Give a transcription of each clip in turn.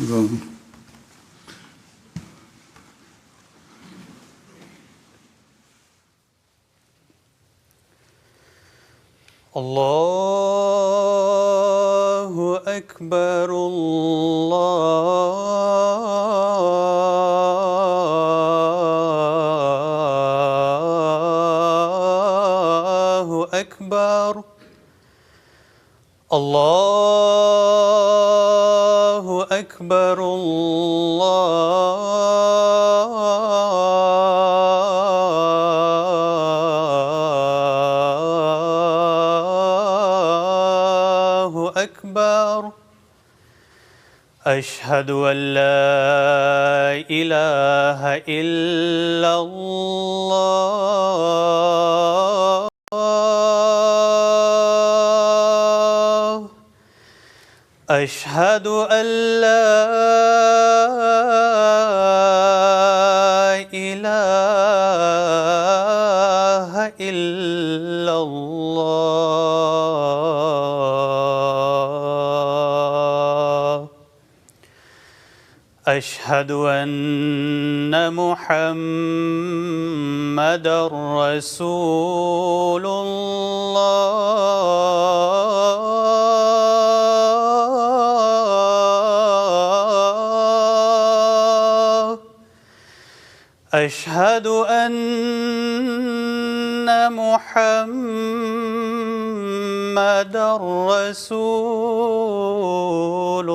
زمان. الله أكبر الله أكبر الله أكبر الله أكبر. أشهد أن لا إله إلا الله أشهد أن لا إله إلا الله أشهد أن محمدًا رسول الله أشهد أن محمدًا رسول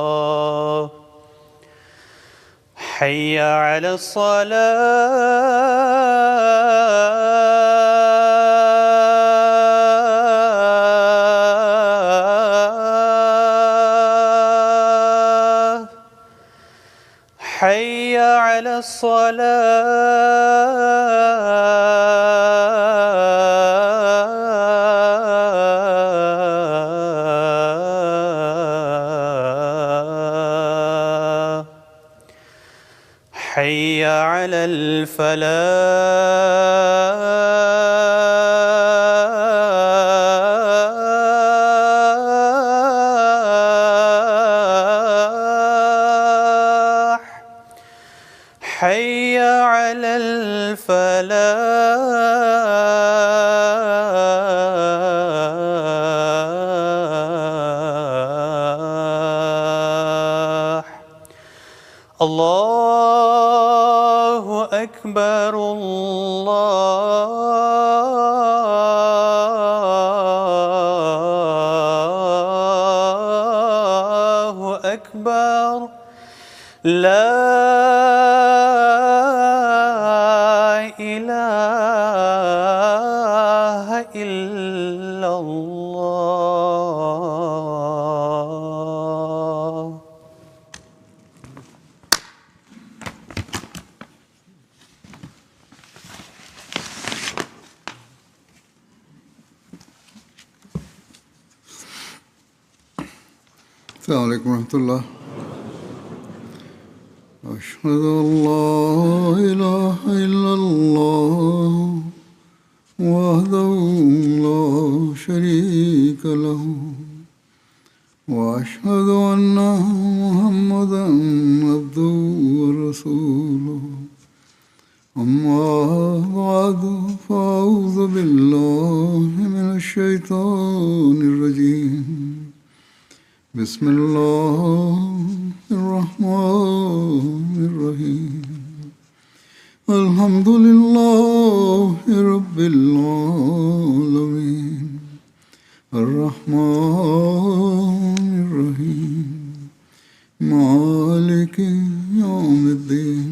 الله حي على الصلاة حي على الصلاة حي على الفلاح حي على الفلاح. الله أكبر الله أكبر لا إله إلا الله. السلام عليكم ورحمة الله. أشهد أن لا إله إلا الله وحده لا شريك له وأشهد أن محمدًا عبده ورسوله أما بعد فأعوذ بالله من الشيطان الرجيم بسم الله الرحمن الرحيم الحمد لله رب العالمين الرحمن الرحيم مالك يوم الدين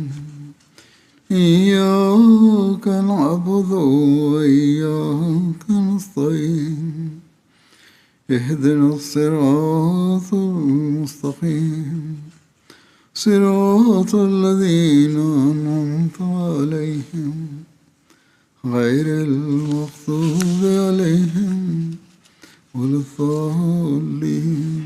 إياك نعبد وإياك نستعين اهدنا الصراط المستقيم صراط الذين أنعمت عليهم غير المغضوب عليهم ولا الضالين.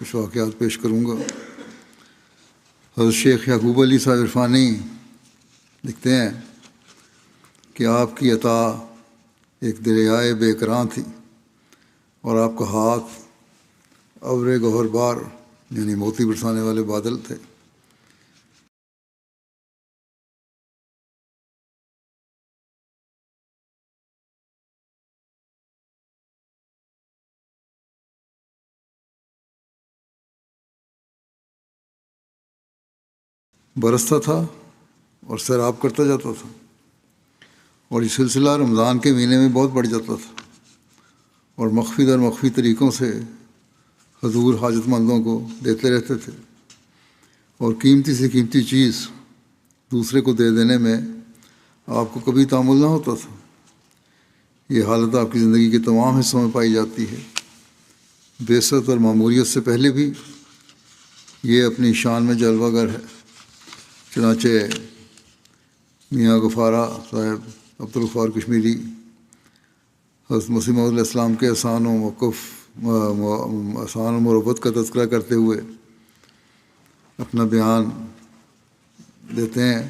کچھ واقعات پیش کروں گا۔ حضرت شیخ یعقوب علی صاحب عرفانی لکھتے ہیں کہ آپ کی عطا ایک دریائے بے کراں تھی اور آپ کا ہاتھ ابر گوہر بار یعنی موتی برسانے والے بادل تھے۔ برستا تھا اور سیراب کرتا جاتا تھا، اور یہ سلسلہ رمضان کے مہینے میں بہت بڑھ جاتا تھا، اور مخفی در مخفی طریقوں سے حضور حاجت مندوں کو دیتے رہتے تھے، اور قیمتی سے قیمتی چیز دوسرے کو دے دینے میں آپ کو کبھی تامل نہ ہوتا تھا۔ یہ حالت آپ کی زندگی کے تمام حصوں میں پائی جاتی ہے۔ بعثت اور ماموریت سے پہلے بھی یہ اپنی شان میں جلوہ گر ہے۔ چنانچہ میاں غفارہ صاحب عبدالغفار کشمیری حضرت مسیح موعود علیہ السلام کے احسان و موقف احسان و مربت کا تذکرہ کرتے ہوئے اپنا بیان دیتے ہیں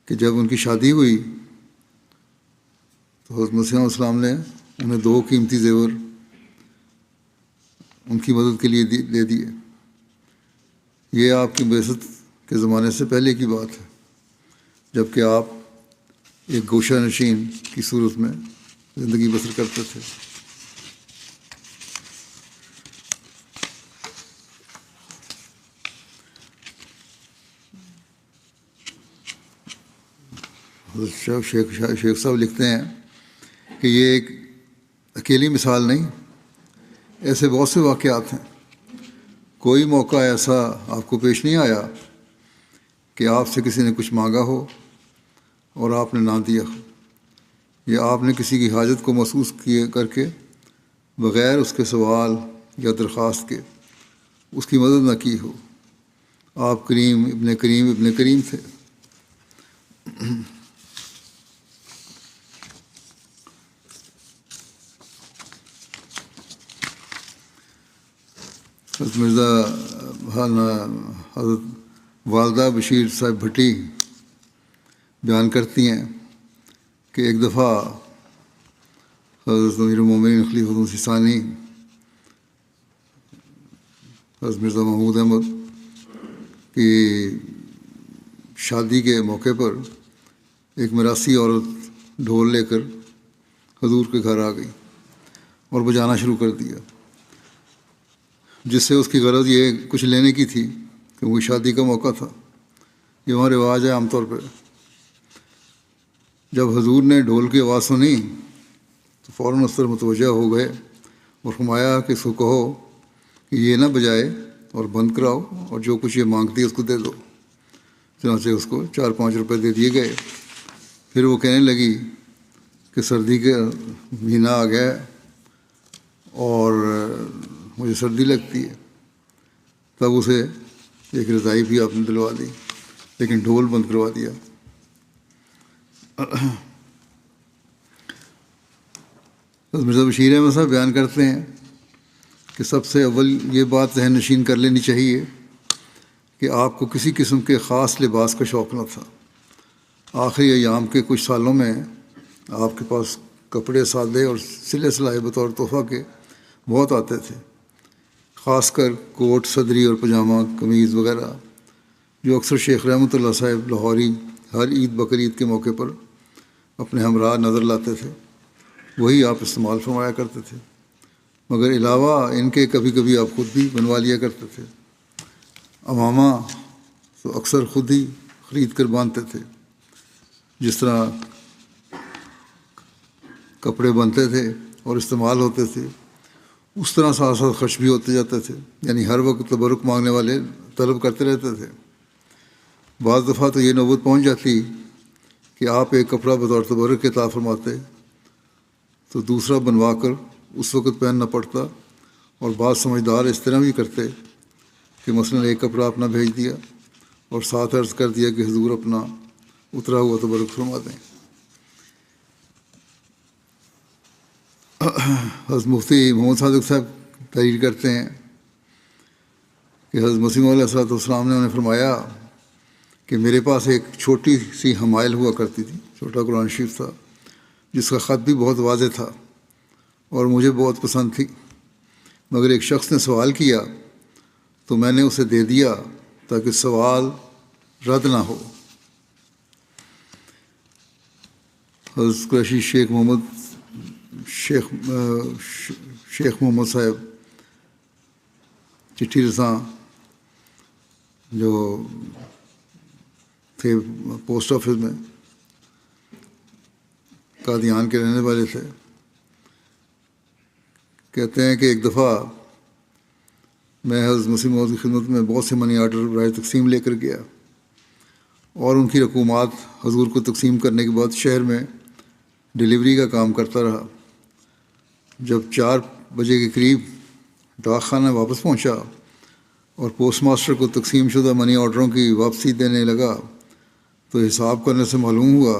کہ جب ان کی شادی ہوئی تو حضرت مسیح علیہ السلام نے انہیں 2 قیمتی زیور ان کی مدد کے لیے دے دیے۔ یہ آپ کی بعثت کے زمانے سے پہلے کی بات ہے، جب کہ آپ ایک گوشہ نشین کی صورت میں زندگی بسر کرتے تھے۔ شیخ صاحب لکھتے ہیں کہ یہ ایک اکیلی مثال نہیں، ایسے بہت سے واقعات ہیں۔ کوئی موقع ایسا آپ کو پیش نہیں آیا کہ آپ سے کسی نے کچھ مانگا ہو اور آپ نے نہ دیا ہو، یا آپ نے کسی کی حاجت کو محسوس کیے کر کے بغیر اس کے سوال یا درخواست کے اس کی مدد نہ کی ہو۔ آپ کریم ابن کریم تھے۔ حضرت حضرت والدہ بشیر صاحب بھٹی بیان کرتی ہیں کہ ایک دفعہ حضرت امیر المومنین خلیفۃ المسیح ثانی حضرت مرزا محمود احمد کی شادی کے موقع پر ایک میراثی عورت ڈھول لے کر حضور کے گھر آ گئی اور بجانا شروع کر دیا، جس سے اس کی غرض یہ کچھ لینے کی تھی کہ وہ شادی کا موقع تھا۔ یہ وہاں رواج ہے عام طور پہ۔ جب حضور نے ڈھول کی آواز سنی تو فوراً اس طرف متوجہ ہو گئے اور فرمایا کہ اس کو کہو کہ یہ نہ بجائے اور بند کراؤ، اور جو کچھ یہ مانگتی ہے اس کو دے دو۔ چنانچہ اس کو 4-5 روپے دے دیے گئے۔ پھر وہ کہنے لگی کہ سردی کا مہینہ آ گیا ہے اور مجھے سردی لگتی ہے۔ تب اسے ایک رضائی بھی آپ نے دلوا دی، لیکن ڈھول بند کروا دیا۔ مرزا بشیر احمد صاحب بیان کرتے ہیں کہ سب سے اول یہ بات ذہن نشین کر لینی چاہیے کہ آپ کو کسی قسم کے خاص لباس کا شوق نہ تھا۔ آخری ایام کے کچھ سالوں میں آپ کے پاس کپڑے سادے اور سلے سلائے بطور تحفہ کے بہت آتے تھے، خاص کر کوٹ، صدری اور پجامہ قمیض وغیرہ، جو اکثر شیخ رحمۃ اللہ صاحب لاہوری ہر عید بقرعید کے موقع پر اپنے ہمراہ نظر لاتے تھے، وہی آپ استعمال فرمایا کرتے تھے۔ مگر علاوہ ان کے کبھی کبھی آپ خود بھی بنوا لیا کرتے تھے۔ امامہ تو اکثر خود ہی خرید کر باندھتے تھے۔ جس طرح کپڑے بنتے تھے اور استعمال ہوتے تھے، اس طرح ساتھ ساتھ خرچ بھی ہوتے جاتے تھے، یعنی ہر وقت تبرک مانگنے والے طلب کرتے رہتے تھے۔ بعض دفعہ تو یہ نوبت پہنچ جاتی کہ آپ ایک کپڑا بطور تبرک کے عطا فرماتے تو دوسرا بنوا کر اس وقت پہننا پڑتا، اور بعض سمجھدار اس طرح بھی کرتے کہ مثلاً ایک کپڑا اپنا بھیج دیا اور ساتھ عرض کر دیا کہ حضور اپنا اترا ہوا تبرک فرما دیں۔ حضرت مفتی محمد صادق صاحب تحریر کرتے ہیں کہ حضرت مسیح علیہ السلام نے انہیں فرمایا کہ میرے پاس ایک چھوٹی سی حمائل ہوا کرتی تھی، چھوٹا قرآن شریف تھا جس کا خط بھی بہت واضح تھا اور مجھے بہت پسند تھی، مگر ایک شخص نے سوال کیا تو میں نے اسے دے دیا تاکہ سوال رد نہ ہو۔ حضرت قریشی شیخ محمد صاحب چٹھی رساں جو تھے پوسٹ آفس میں، قادیان کے رہنے والے تھے، کہتے ہیں کہ ایک دفعہ میں حضرت مسیح موعود کی خدمت میں بہت سے منی آرڈر برائے تقسیم لے کر گیا اور ان کی رقومات حضور کو تقسیم کرنے کے بعد شہر میں ڈیلیوری کا کام کرتا رہا۔ جب 4 بجے کے قریب ڈاک خانہ واپس پہنچا اور پوسٹ ماسٹر کو تقسیم شدہ منی آرڈروں کی واپسی دینے لگا تو حساب کرنے سے معلوم ہوا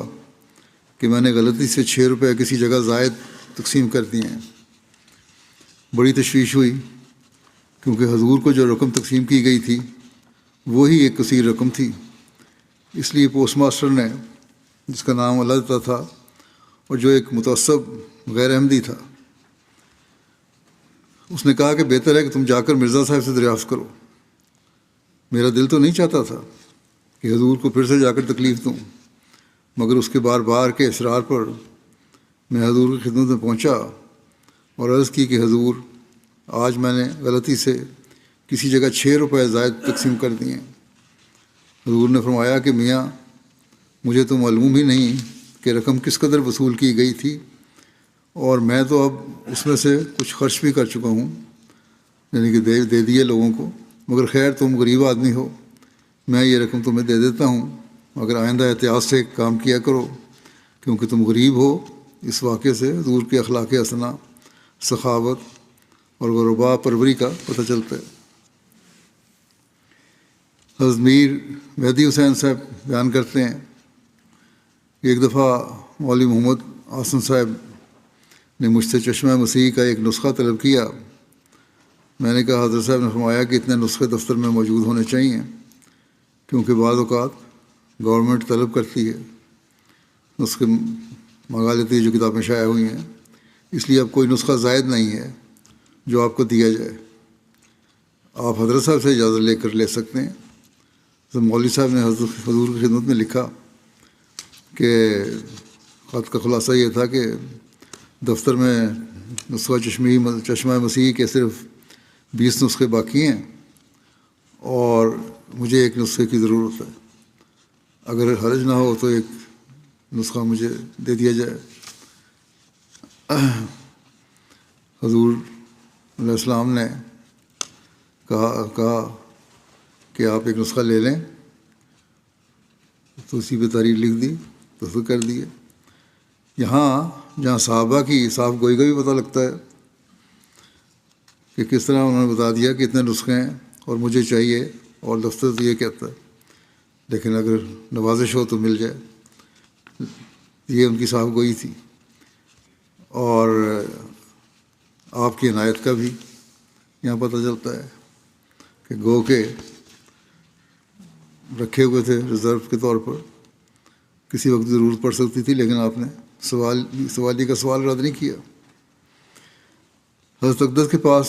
کہ میں نے غلطی سے 6 روپے کسی جگہ زائد تقسیم کر دیے ہیں۔ بڑی تشویش ہوئی کیونکہ حضور کو جو رقم تقسیم کی گئی تھی وہی ایک کثیر رقم تھی۔ اس لیے پوسٹ ماسٹر نے، جس کا نام اللہ تھا اور جو ایک متعصب غیر احمدی تھا، اس نے کہا کہ بہتر ہے کہ تم جا کر مرزا صاحب سے دریافت کرو۔ میرا دل تو نہیں چاہتا تھا کہ حضور کو پھر سے جا کر تکلیف دوں، مگر اس کے بار بار کے اصرار پر میں حضور کی خدمت میں پہنچا اور عرض کی کہ حضور، آج میں نے غلطی سے کسی جگہ 6 روپے زائد تقسیم کر دیے ہیں۔ حضور نے فرمایا کہ میاں، مجھے تو معلوم ہی نہیں کہ رقم کس قدر وصول کی گئی تھی، اور میں تو اب اس میں سے کچھ خرچ بھی کر چکا ہوں، یعنی کہ دے دیے لوگوں کو، مگر خیر تم غریب آدمی ہو، میں یہ رقم تمہیں دے دیتا ہوں، مگر آئندہ احتیاط سے کام کیا کرو کیونکہ تم غریب ہو۔ اس واقعے سے حضور کے اخلاق حسنہ، سخاوت اور غربا پروری کا پتہ چلتا ہے۔ حضرت میر مہدی حسین صاحب بیان کرتے ہیں کہ ایک دفعہ مولوی محمد حسن صاحب نے مجھ سے چشمہ مسیح کا ایک نسخہ طلب کیا۔ میں نے کہا، حضرت صاحب نے فرمایا کہ اتنے نسخے دفتر میں موجود ہونے چاہیے کیونکہ بعض اوقات گورنمنٹ طلب کرتی ہے، نسخے منگا لیتی ہے جو کتابیں شائع ہوئی ہیں، اس لیے اب کوئی نسخہ زائد نہیں ہے جو آپ کو دیا جائے، آپ حضرت صاحب سے اجازت لے کر لے سکتے ہیں۔ تو مولوی صاحب نے حضور کی خدمت میں لکھا کہ خط کا خلاصہ یہ تھا کہ دفتر میں نسخہ چشمہ مسیح کے صرف 20 نسخے باقی ہیں اور مجھے ایک نسخے کی ضرورت ہے، اگر حرج نہ ہو تو ایک نسخہ مجھے دے دیا جائے۔ حضور علیہ السلام نے کہا کہ آپ ایک نسخہ لے لیں، تو اسی پہ تحریر لکھ دی، دستخط کر دیے۔ یہاں جہاں صحابہ کی صاف گوئی کا بھی پتہ لگتا ہے کہ کس طرح انہوں نے بتا دیا کہ اتنے نسخے ہیں اور مجھے چاہیے، اور دفتر تو یہ کہتا ہے، لیکن اگر نوازش ہو تو مل جائے، یہ ان کی صاف گوئی تھی۔ اور آپ کی عنایت کا بھی یہاں پتہ چلتا ہے کہ گو کے رکھے ہوئے تھے ریزرو کے طور پر، کسی وقت ضرورت پڑ سکتی تھی، لیکن آپ نے سوالی کا سوال رد نہیں کیا۔ حضرت اقدس کے پاس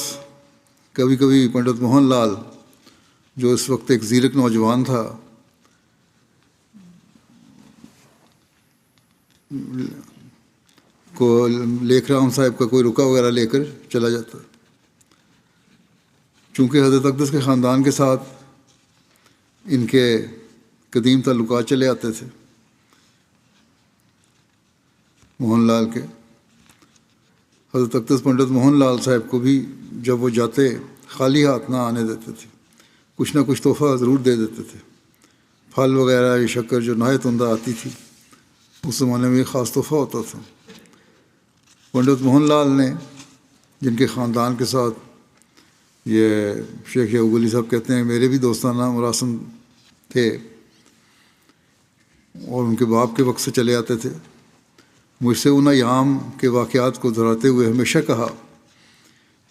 کبھی کبھی پنڈت موہن لال، جو اس وقت ایک زیرک نوجوان تھا، کو لیکھ رام صاحب کا کوئی رکا وغیرہ لے کر چلا جاتا۔ چونکہ حضرت اقدس کے خاندان کے ساتھ ان کے قدیم تعلقات چلے آتے تھے، موہن لال کے، حضرت اقدس پنڈت موہن لال صاحب کو بھی جب وہ جاتے خالی ہاتھ نہ آنے دیتے تھے، کچھ نہ کچھ تحفہ ضرور دے دیتے تھے، پھل وغیرہ یا شکر جو نہایت عمدہ آتی تھی، اس زمانے میں ایک خاص تحفہ ہوتا تھا۔ پنڈت موہن لال نے، جن کے خاندان کے ساتھ یہ شیخ یعقوب علی صاحب کہتے ہیں میرے بھی دوستانہ مراسم تھے اور ان کے باپ کے وقت سے چلے آتے تھے، مجھ سے ان ایام کے واقعات کو دہراتے ہوئے ہمیشہ کہا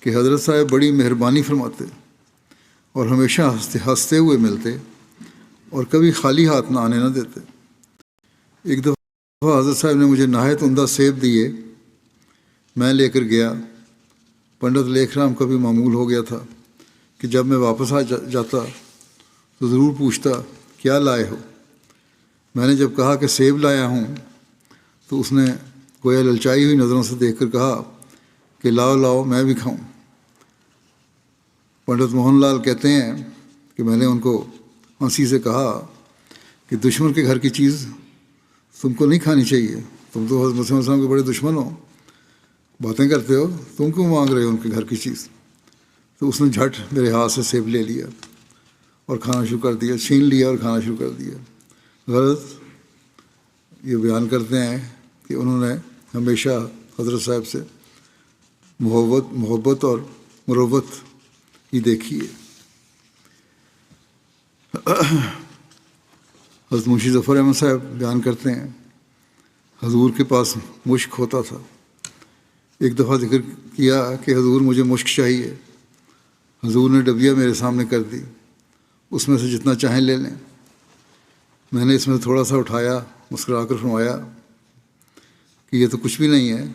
کہ حضرت صاحب بڑی مہربانی فرماتے اور ہمیشہ ہنستے ہوئے ملتے اور کبھی خالی ہاتھ نہ آنے نہ دیتے۔ ایک دفعہ حضرت صاحب نے مجھے نہایت عمدہ سیب دیے، میں لے کر گیا۔ پنڈت لیکھ رام کا بھی معمول ہو گیا تھا کہ جب میں واپس جاتا تو ضرور پوچھتا کیا لائے ہو۔ میں نے جب کہا کہ سیب لایا ہوں تو اس نے گویا للچائی ہوئی نظروں سے دیکھ کر کہا کہ لاؤ لاؤ میں بھی کھاؤں۔ پنڈت موہن لال کہتے ہیں کہ میں نے ان کو ہنسی سے کہا کہ دشمن کے گھر کی چیز تم کو نہیں کھانی چاہیے، تم تو حضرت مسیح السلام کے بڑے دشمن ہو، باتیں کرتے ہو، تم کیوں مانگ رہے ہو ان کے گھر کی چیز؟ تو اس نے جھٹ میرے ہاتھ سے سیب لے لیا اور کھانا شروع کر دیا، چھین لیا اور کھانا شروع کر دیا۔ غرض یہ بیان کرتے ہیں کہ انہوں نے ہمیشہ حضرت صاحب سے محبت اور مروت ہی دیکھی ہے۔ حضرت منشی ظفر احمد صاحب بیان کرتے ہیں حضور کے پاس مشک ہوتا تھا۔ ایک دفعہ ذکر کیا کہ حضور مجھے مشک چاہیے۔ حضور نے ڈبیا میرے سامنے کر دی، اس میں سے جتنا چاہیں لے لیں۔ میں نے اس میں تھوڑا سا اٹھایا، مسکرا کر فرمایا کہ یہ تو کچھ بھی نہیں ہے،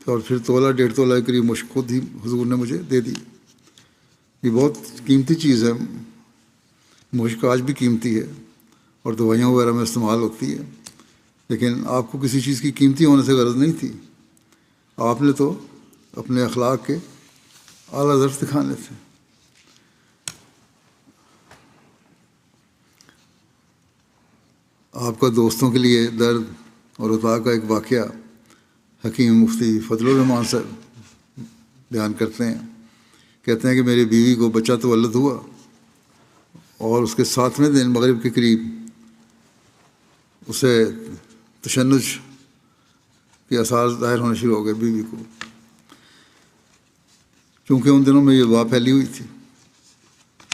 اور پھر تولہ 1.5 تولہ کے قریب مشک خود ہی حضور نے مجھے دے دی۔ یہ بہت قیمتی چیز ہے، مشک آج بھی قیمتی ہے اور دوائیوں وغیرہ میں استعمال ہوتی ہے، لیکن آپ کو کسی چیز کی قیمتی ہونے سے غرض نہیں تھی، آپ نے تو اپنے اخلاق کے اعلیٰ درجے دکھانے تھے۔ آپ کا دوستوں کے لیے درد اور عطا کا ایک واقعہ حکیم مفتی فضل الرحمان صاحب بیان کرتے ہیں۔ کہتے ہیں کہ میری بیوی کو بچہ تولد ہوا اور اس کے 7ویں دن مغرب کے قریب اسے تشنج کے آثار ظاہر ہونے شروع ہو گئے بیوی کو، چونکہ ان دنوں میں یہ وبا پھیلی ہوئی تھی،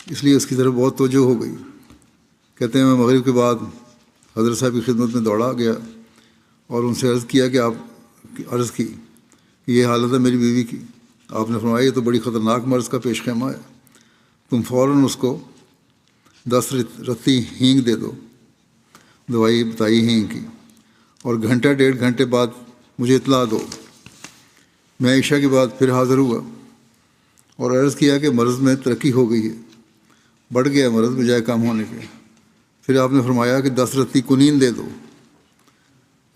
اس لیے اس کی طرف بہت توجہ ہو گئی۔ کہتے ہیں میں مغرب کے بعد حضرت صاحب کی خدمت میں دوڑا گیا اور ان سے عرض کی کہ یہ حالت ہے میری بیوی کی۔ آپ نے فرمایا یہ تو بڑی خطرناک مرض کا پیش خیمہ ہے، تم فوراً اس کو 10 رتی ہینگ دے دو، دوائی بتائی ہینگ کی، اور 1.5 گھنٹے بعد مجھے اطلاع دو۔ میں عشاء کے بعد پھر حاضر ہوا اور عرض کیا کہ مرض میں ترقی ہو گئی ہے، بڑھ گیا مرض بجائے کم ہونے کے۔ پھر آپ نے فرمایا کہ 10 رتی کنین دے دو،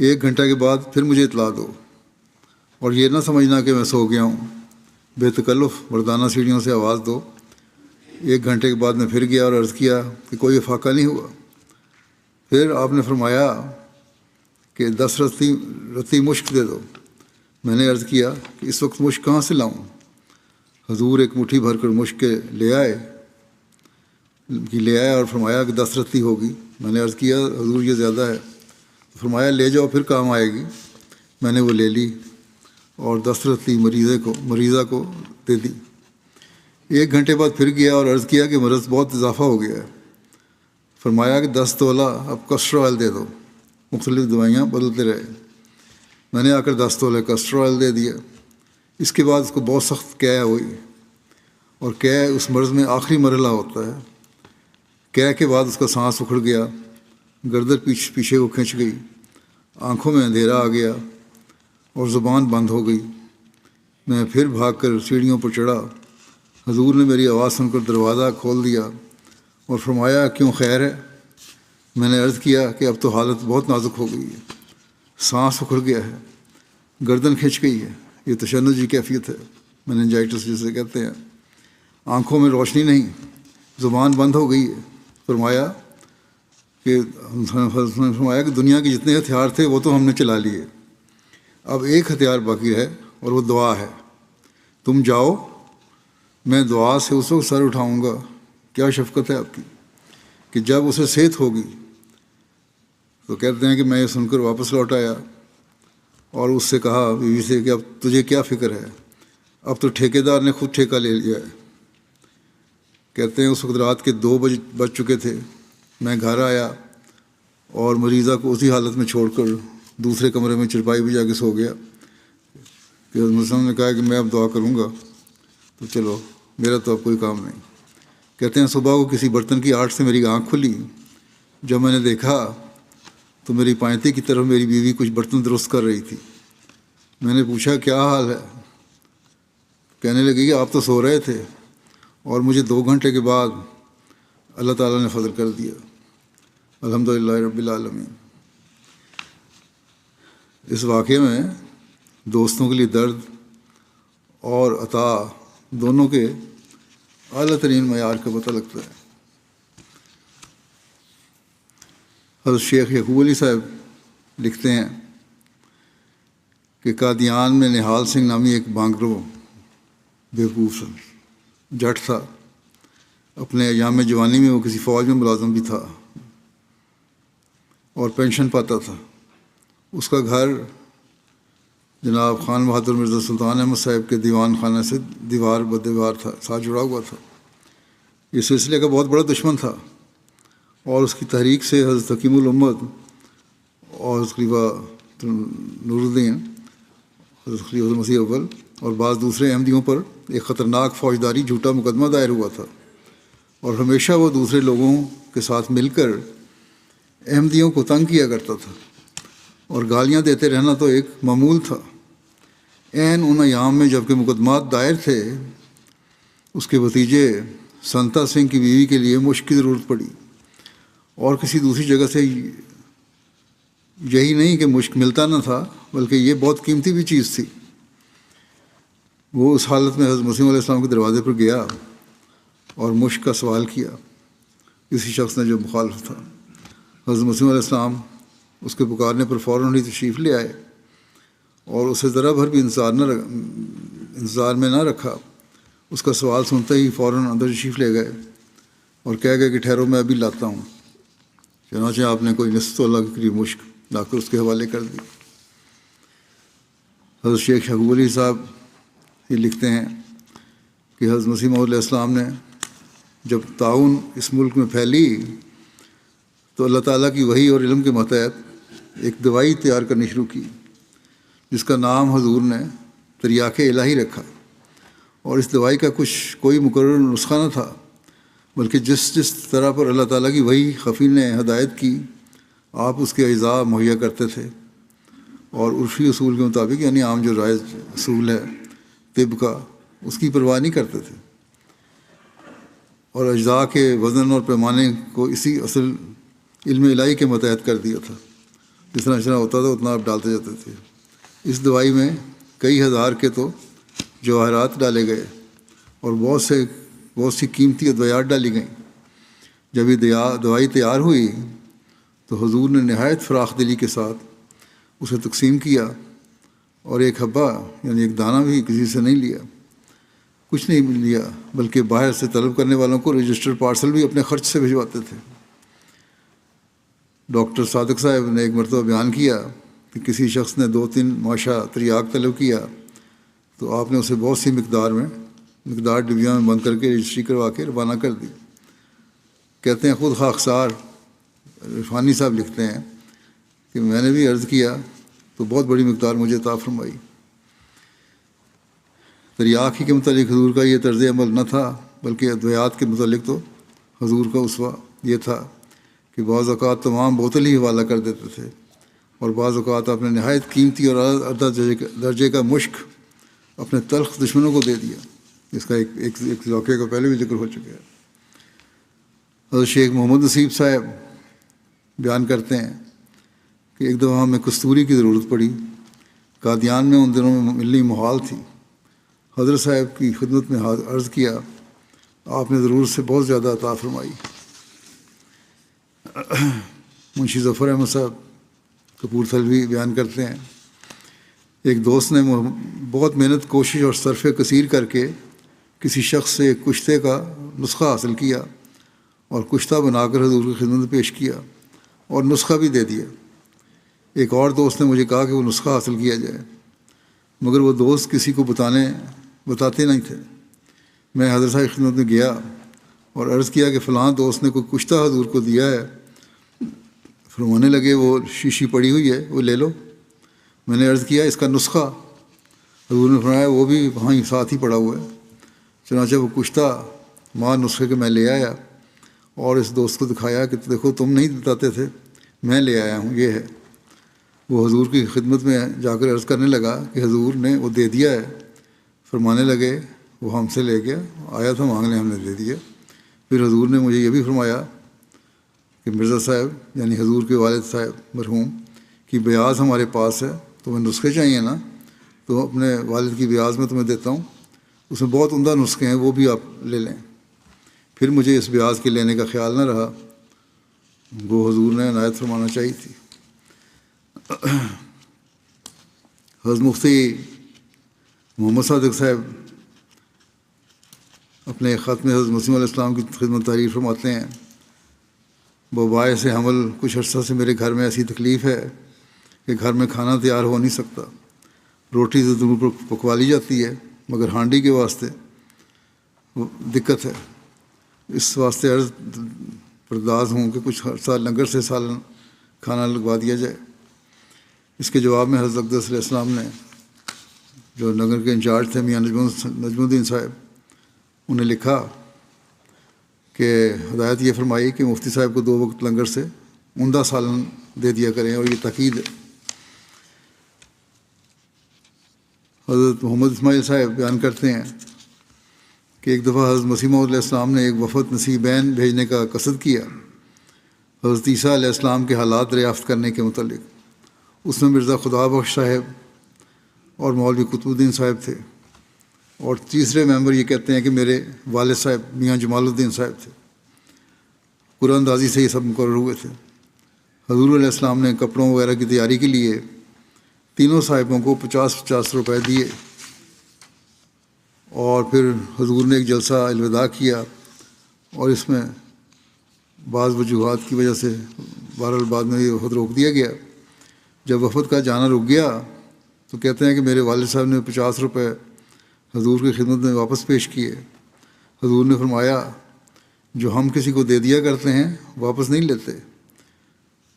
1 گھنٹہ کے بعد پھر مجھے اطلاع دو، اور یہ نہ سمجھنا کہ میں سو گیا ہوں، بے تکلف مردانہ سیڑھیوں سے آواز دو۔ 1 گھنٹے کے بعد میں پھر گیا اور عرض کیا کہ کوئی افاقہ نہیں ہوا۔ پھر آپ نے فرمایا کہ 10 رتی مشک دے دو۔ میں نے عرض کیا کہ اس وقت مشک کہاں سے لاؤں؟ حضور ایک مٹھی بھر کر مشک لے آئے اور فرمایا کہ 10 رتی ہوگی۔ میں نے عرض کیا حضور یہ زیادہ ہے، فرمایا لے جاؤ پھر کام آئے گی۔ میں نے وہ لے لی اور 10 رتی مریضہ کو دے دی۔ 1 گھنٹے بعد پھر گیا اور عرض کیا کہ مرض بہت اضافہ ہو گیا ہے۔ فرمایا کہ 10 تولہ اب کسٹر آئل دے دو۔ مختلف دوائیاں بدلتے رہے۔ میں نے آ کر 10 تولے کسٹر آئل دے دیا۔ اس کے بعد اس کو بہت سخت قے ہوئی، اور قے اس مرض میں آخری مرحلہ ہوتا ہے۔ قے کے بعد اس کا سانس اکھڑ گیا، گردن پیچھے کو کھنچ گئی، آنکھوں میں اندھیرا آ گیا اور زبان بند ہو گئی۔ میں پھر بھاگ کر سیڑھیوں پر چڑھا۔ حضور نے میری آواز سن کر دروازہ کھول دیا اور فرمایا کیوں خیر ہے؟ میں نے عرض کیا کہ اب تو حالت بہت نازک ہو گئی ہے، سانس اکھڑ گیا ہے، گردن کھنچ گئی ہے، یہ تشنجی کیفیت ہے، میننجائٹس جسے کہتے ہیں، آنکھوں میں روشنی نہیں، زبان بند ہو گئی ہے۔ فرمایا کہ دنیا کے جتنے ہتھیار تھے وہ تو ہم نے چلا لیے، اب ایک ہتھیار باقی ہے اور وہ دعا ہے۔ تم جاؤ، میں دعا سے اس وقت سر اٹھاؤں گا۔ کیا شفقت ہے آپ کی کہ جب اسے صحت ہوگی تو کہتے ہیں کہ میں یہ سن کر واپس لوٹ آیا اور اس سے کہا بیوی سے کہ اب تجھے کیا فکر ہے؟ اب تو ٹھیکیدار نے خود ٹھیکہ لے لیا ہے۔ کہتے ہیں اس وقت رات کے 2 بج چکے تھے۔ میں گھر آیا اور مریضہ کو اسی حالت میں چھوڑ کر دوسرے کمرے میں چرپائی بھی جا کے سو گیا کہ مسلم نے کہا کہ میں اب دعا کروں گا، تو چلو میرا تو اب کوئی کام نہیں۔ کہتے ہیں صبح کو کسی برتن کی آڑ سے میری آنکھ کھلی، جب میں نے دیکھا تو میری پائنتی کی طرف میری بیوی کچھ برتن درست کر رہی تھی۔ میں نے پوچھا کیا حال ہے؟ کہنے لگی کہ آپ تو سو رہے تھے اور مجھے 2 گھنٹے کے بعد اللہ تعالیٰ نے فضل کر دیا، الحمدللہ رب العالمین۔ اس واقعے میں دوستوں کے لیے درد اور عطا دونوں کے اعلیٰ ترین معیار کا پتہ لگتا ہے۔ حضرت شیخ یعقوب علی صاحب لکھتے ہیں کہ قادیان میں نہال سنگھ نامی ایک بانگرو بیوقوف جٹ تھا۔ اپنے ایام جوانی میں وہ کسی فوج میں ملازم بھی تھا اور پینشن پاتا تھا۔ اس کا گھر جناب خان بہادر مرزا سلطان احمد صاحب کے دیوان خانہ سے دیوار بدیوار تھا، ساتھ جڑا ہوا تھا۔ یہ سلسلے کا بہت بڑا دشمن تھا اور اس کی تحریک سے حضرت حکیم الامت اور خلیفہ نور الدین، حضرت خلیفہ مسیح اول اور بعض دوسرے احمدیوں پر ایک خطرناک فوجداری جھوٹا مقدمہ دائر ہوا تھا، اور ہمیشہ وہ دوسرے لوگوں کے ساتھ مل کر احمدیوں کو تنگ کیا کرتا تھا اور گالیاں دیتے رہنا تو ایک معمول تھا۔ عین ان ایام میں جب کہ مقدمات دائر تھے، اس کے بھتیجے سنتا سنگھ کی بیوی کے لیے مشق کی ضرورت پڑی، اور کسی دوسری جگہ سے یہی نہیں کہ مشق ملتا نہ تھا بلکہ یہ بہت قیمتی بھی چیز تھی۔ وہ اس حالت میں حضرت مسیح علیہ السلام کے دروازے پر گیا اور مشق کا سوال کیا۔ کسی شخص نے جو مخالف تھا، حضرت مسیح علیہ السلام اس کے پکارنے پر فوراً ہی تشریف لے آئے اور اسے ذرا بھر بھی انتظار میں نہ رکھا۔ اس کا سوال سنتے ہی فوراً اندر تشریف لے گئے اور کہہ گئے کہ ٹھہرو میں ابھی لاتا ہوں۔ چنانچہ آپ نے کوئی نصف اللہ کے قریب مشق لا کر اس کے حوالے کر دی۔ حضرت شیخ یعقوب علی صاحب یہ لکھتے ہیں کہ حضرت مسیح موعود علیہ السلام نے جب تعاون اس ملک میں پھیلی تو اللہ تعالیٰ کی وحی اور علم کے ماتحت ایک دوائی تیار کرنی شروع کی، جس کا نام حضور نے تریاق الہی رکھا۔ اور اس دوائی کا کوئی مقرر نسخہ نہ تھا، بلکہ جس طرح پر اللہ تعالیٰ کی وحی خفی نے ہدایت کی، آپ اس کے اجزاء مہیا کرتے تھے، اور عرفی اصول کے مطابق، یعنی عام جو رائج اصول ہے طب کا، اس کی پرواہ نہیں کرتے تھے، اور اجزاء کے وزن اور پیمانے کو اسی اصل علم الہی کے متحد کر دیا تھا۔ جتنا ہوتا تھا اتنا آپ ڈالتے جاتے تھے۔ اس دوائی میں کئی ہزار کے تو جواہرات ڈالے گئے اور بہت سی قیمتی ادویات ڈالی گئیں۔ جب یہ دوائی تیار ہوئی تو حضور نے نہایت فراخ دلی کے ساتھ اسے تقسیم کیا، اور ایک حبہ یعنی ایک دانہ بھی کسی سے نہیں لیا، کچھ نہیں لیا، بلکہ باہر سے طلب کرنے والوں کو رجسٹر پارسل بھی اپنے خرچ سے بھجواتے تھے۔ ڈاکٹر صادق صاحب نے ایک مرتبہ بیان کیا کہ کسی شخص نے 2-3 ماشا تریاق طلب کیا تو آپ نے اسے بہت سی مقدار ڈبیوں میں بند کر کے رجسٹری کروا کے روانہ کر دی۔ کہتے ہیں خود خاکسار عرفانی صاحب لکھتے ہیں کہ میں نے بھی عرض کیا تو بہت بڑی مقدار مجھے عطا فرمائی۔ تریاق ہی کے متعلق حضور کا یہ طرز عمل نہ تھا، بلکہ ادویات کے متعلق تو حضور کا اسوہ یہ تھا کہ بعض اوقات تمام بوتل ہی حوالہ کر دیتے تھے، اور بعض اوقات آپ نے نہایت قیمتی اور اعلیٰ درجے کا مشق اپنے تلخ دشمنوں کو دے دیا، جس کا ایک واقعے کا پہلے بھی ذکر ہو چکا ہے۔ حضرت شیخ محمد نصیب صاحب بیان کرتے ہیں کہ ایک دفعہ ہمیں کستوری کی ضرورت پڑی۔ قادیان میں ان دنوں میں ملنی محال تھی۔ حضرت صاحب کی خدمت میں عرض کیا، آپ نے ضرورت سے بہت زیادہ عطا فرمائی۔ منشی ظفر احمد صاحب کپورتھلوی بیان کرتے ہیں، ایک دوست نے بہت محنت، کوشش اور صرف کثیر کر کے کسی شخص سے ایک کشتے کا نسخہ حاصل کیا اور کشتہ بنا کر حضور کی خدمت میں پیش کیا اور نسخہ بھی دے دیا۔ ایک اور دوست نے مجھے کہا کہ وہ نسخہ حاصل کیا جائے، مگر وہ دوست کسی کو بتاتے نہیں تھے۔ میں حضرت صاحب کی خدمت میں گیا اور عرض کیا کہ فلاں دوست نے کوئی کشتہ حضور کو دیا ہے۔ فرمانے لگے وہ شیشی پڑی ہوئی ہے، وہ لے لو۔ میں نے عرض کیا اس کا نسخہ؟ حضور نے فرمایا وہ بھی وہاں ہی ساتھ ہی پڑا ہوا ہے۔ چنانچہ وہ کشتہ ماں نسخے کے میں لے آیا اور اس دوست کو دکھایا کہ دیکھو تم نہیں بتاتے تھے، میں لے آیا ہوں، یہ ہے۔ وہ حضور کی خدمت میں جا کر عرض کرنے لگا کہ حضور نے وہ دے دیا ہے۔ فرمانے لگے وہ ہم سے لے گیا، آیا تھا مانگنے، ہم نے دے دیا۔ پھر حضور نے مجھے یہ بھی فرمایا کہ مرزا صاحب یعنی حضور کے والد صاحب مرحوم کی بیاض ہمارے پاس ہے، تمہیں نسخے چاہیے نا، تو اپنے والد کی بیاض میں تمہیں دیتا ہوں، اس میں بہت عمدہ نسخے ہیں، وہ بھی آپ لے لیں۔ پھر مجھے اس بیاض کے لینے کا خیال نہ رہا، وہ حضور نے عنایت فرمانا چاہیے تھی۔ حضرت مفتی محمد صادق صاحب اپنے خط میں حضرت مسیح علیہ السلام کی خدمت تحریر فرماتے ہیں، باعث حمل کچھ عرصہ سے میرے گھر میں ایسی تکلیف ہے کہ گھر میں کھانا تیار ہو نہیں سکتا، روٹی تو ضرور پکوا لی جاتی ہے مگر ہانڈی کے واسطے دقت ہے۔ اس واسطے عرض پرداز ہوں کہ کچھ عرصہ لنگر سے سالن کھانا لگوا دیا جائے۔ اس کے جواب میں حضرت اقدس علیہ السلام نے، جو نگر کے انچارج تھے میاں نجم الدین صاحب، انہیں لکھا کہ ہدایت یہ فرمائی کہ مفتی صاحب کو 2 وقت لنگر سے عمدہ سالن دے دیا کریں، اور یہ تاکید ہے۔ حضرت محمد اسماعیل صاحب بیان کرتے ہیں کہ ایک دفعہ حضرت مسیح موعود علیہ السلام نے ایک وفد نصیبین بھیجنے کا قصد کیا حضرت عیسیٰ علیہ السلام کے حالات دریافت کرنے کے متعلق۔ اس میں مرزا خدا بخش صاحب اور مولوی قطب الدین صاحب تھے، اور تیسرے ممبر یہ کہتے ہیں کہ میرے والد صاحب میاں جمال الدین صاحب تھے۔ قرآن اندازی سے یہ سب مقرر ہوئے تھے۔ حضور علیہ السلام نے کپڑوں وغیرہ کی تیاری کے لیے تینوں صاحبوں کو 50 روپے دیے، اور پھر حضور نے ایک جلسہ الوداع کیا، اور اس میں بعض وجوہات کی وجہ سے بہرحال بعد میں یہ وفد روک دیا گیا۔ جب وفد کا جانا رک گیا تو کہتے ہیں کہ میرے والد صاحب نے 50 روپے حضور کی خدمت میں واپس پیش کیے۔ حضور نے فرمایا جو ہم کسی کو دے دیا کرتے ہیں واپس نہیں لیتے۔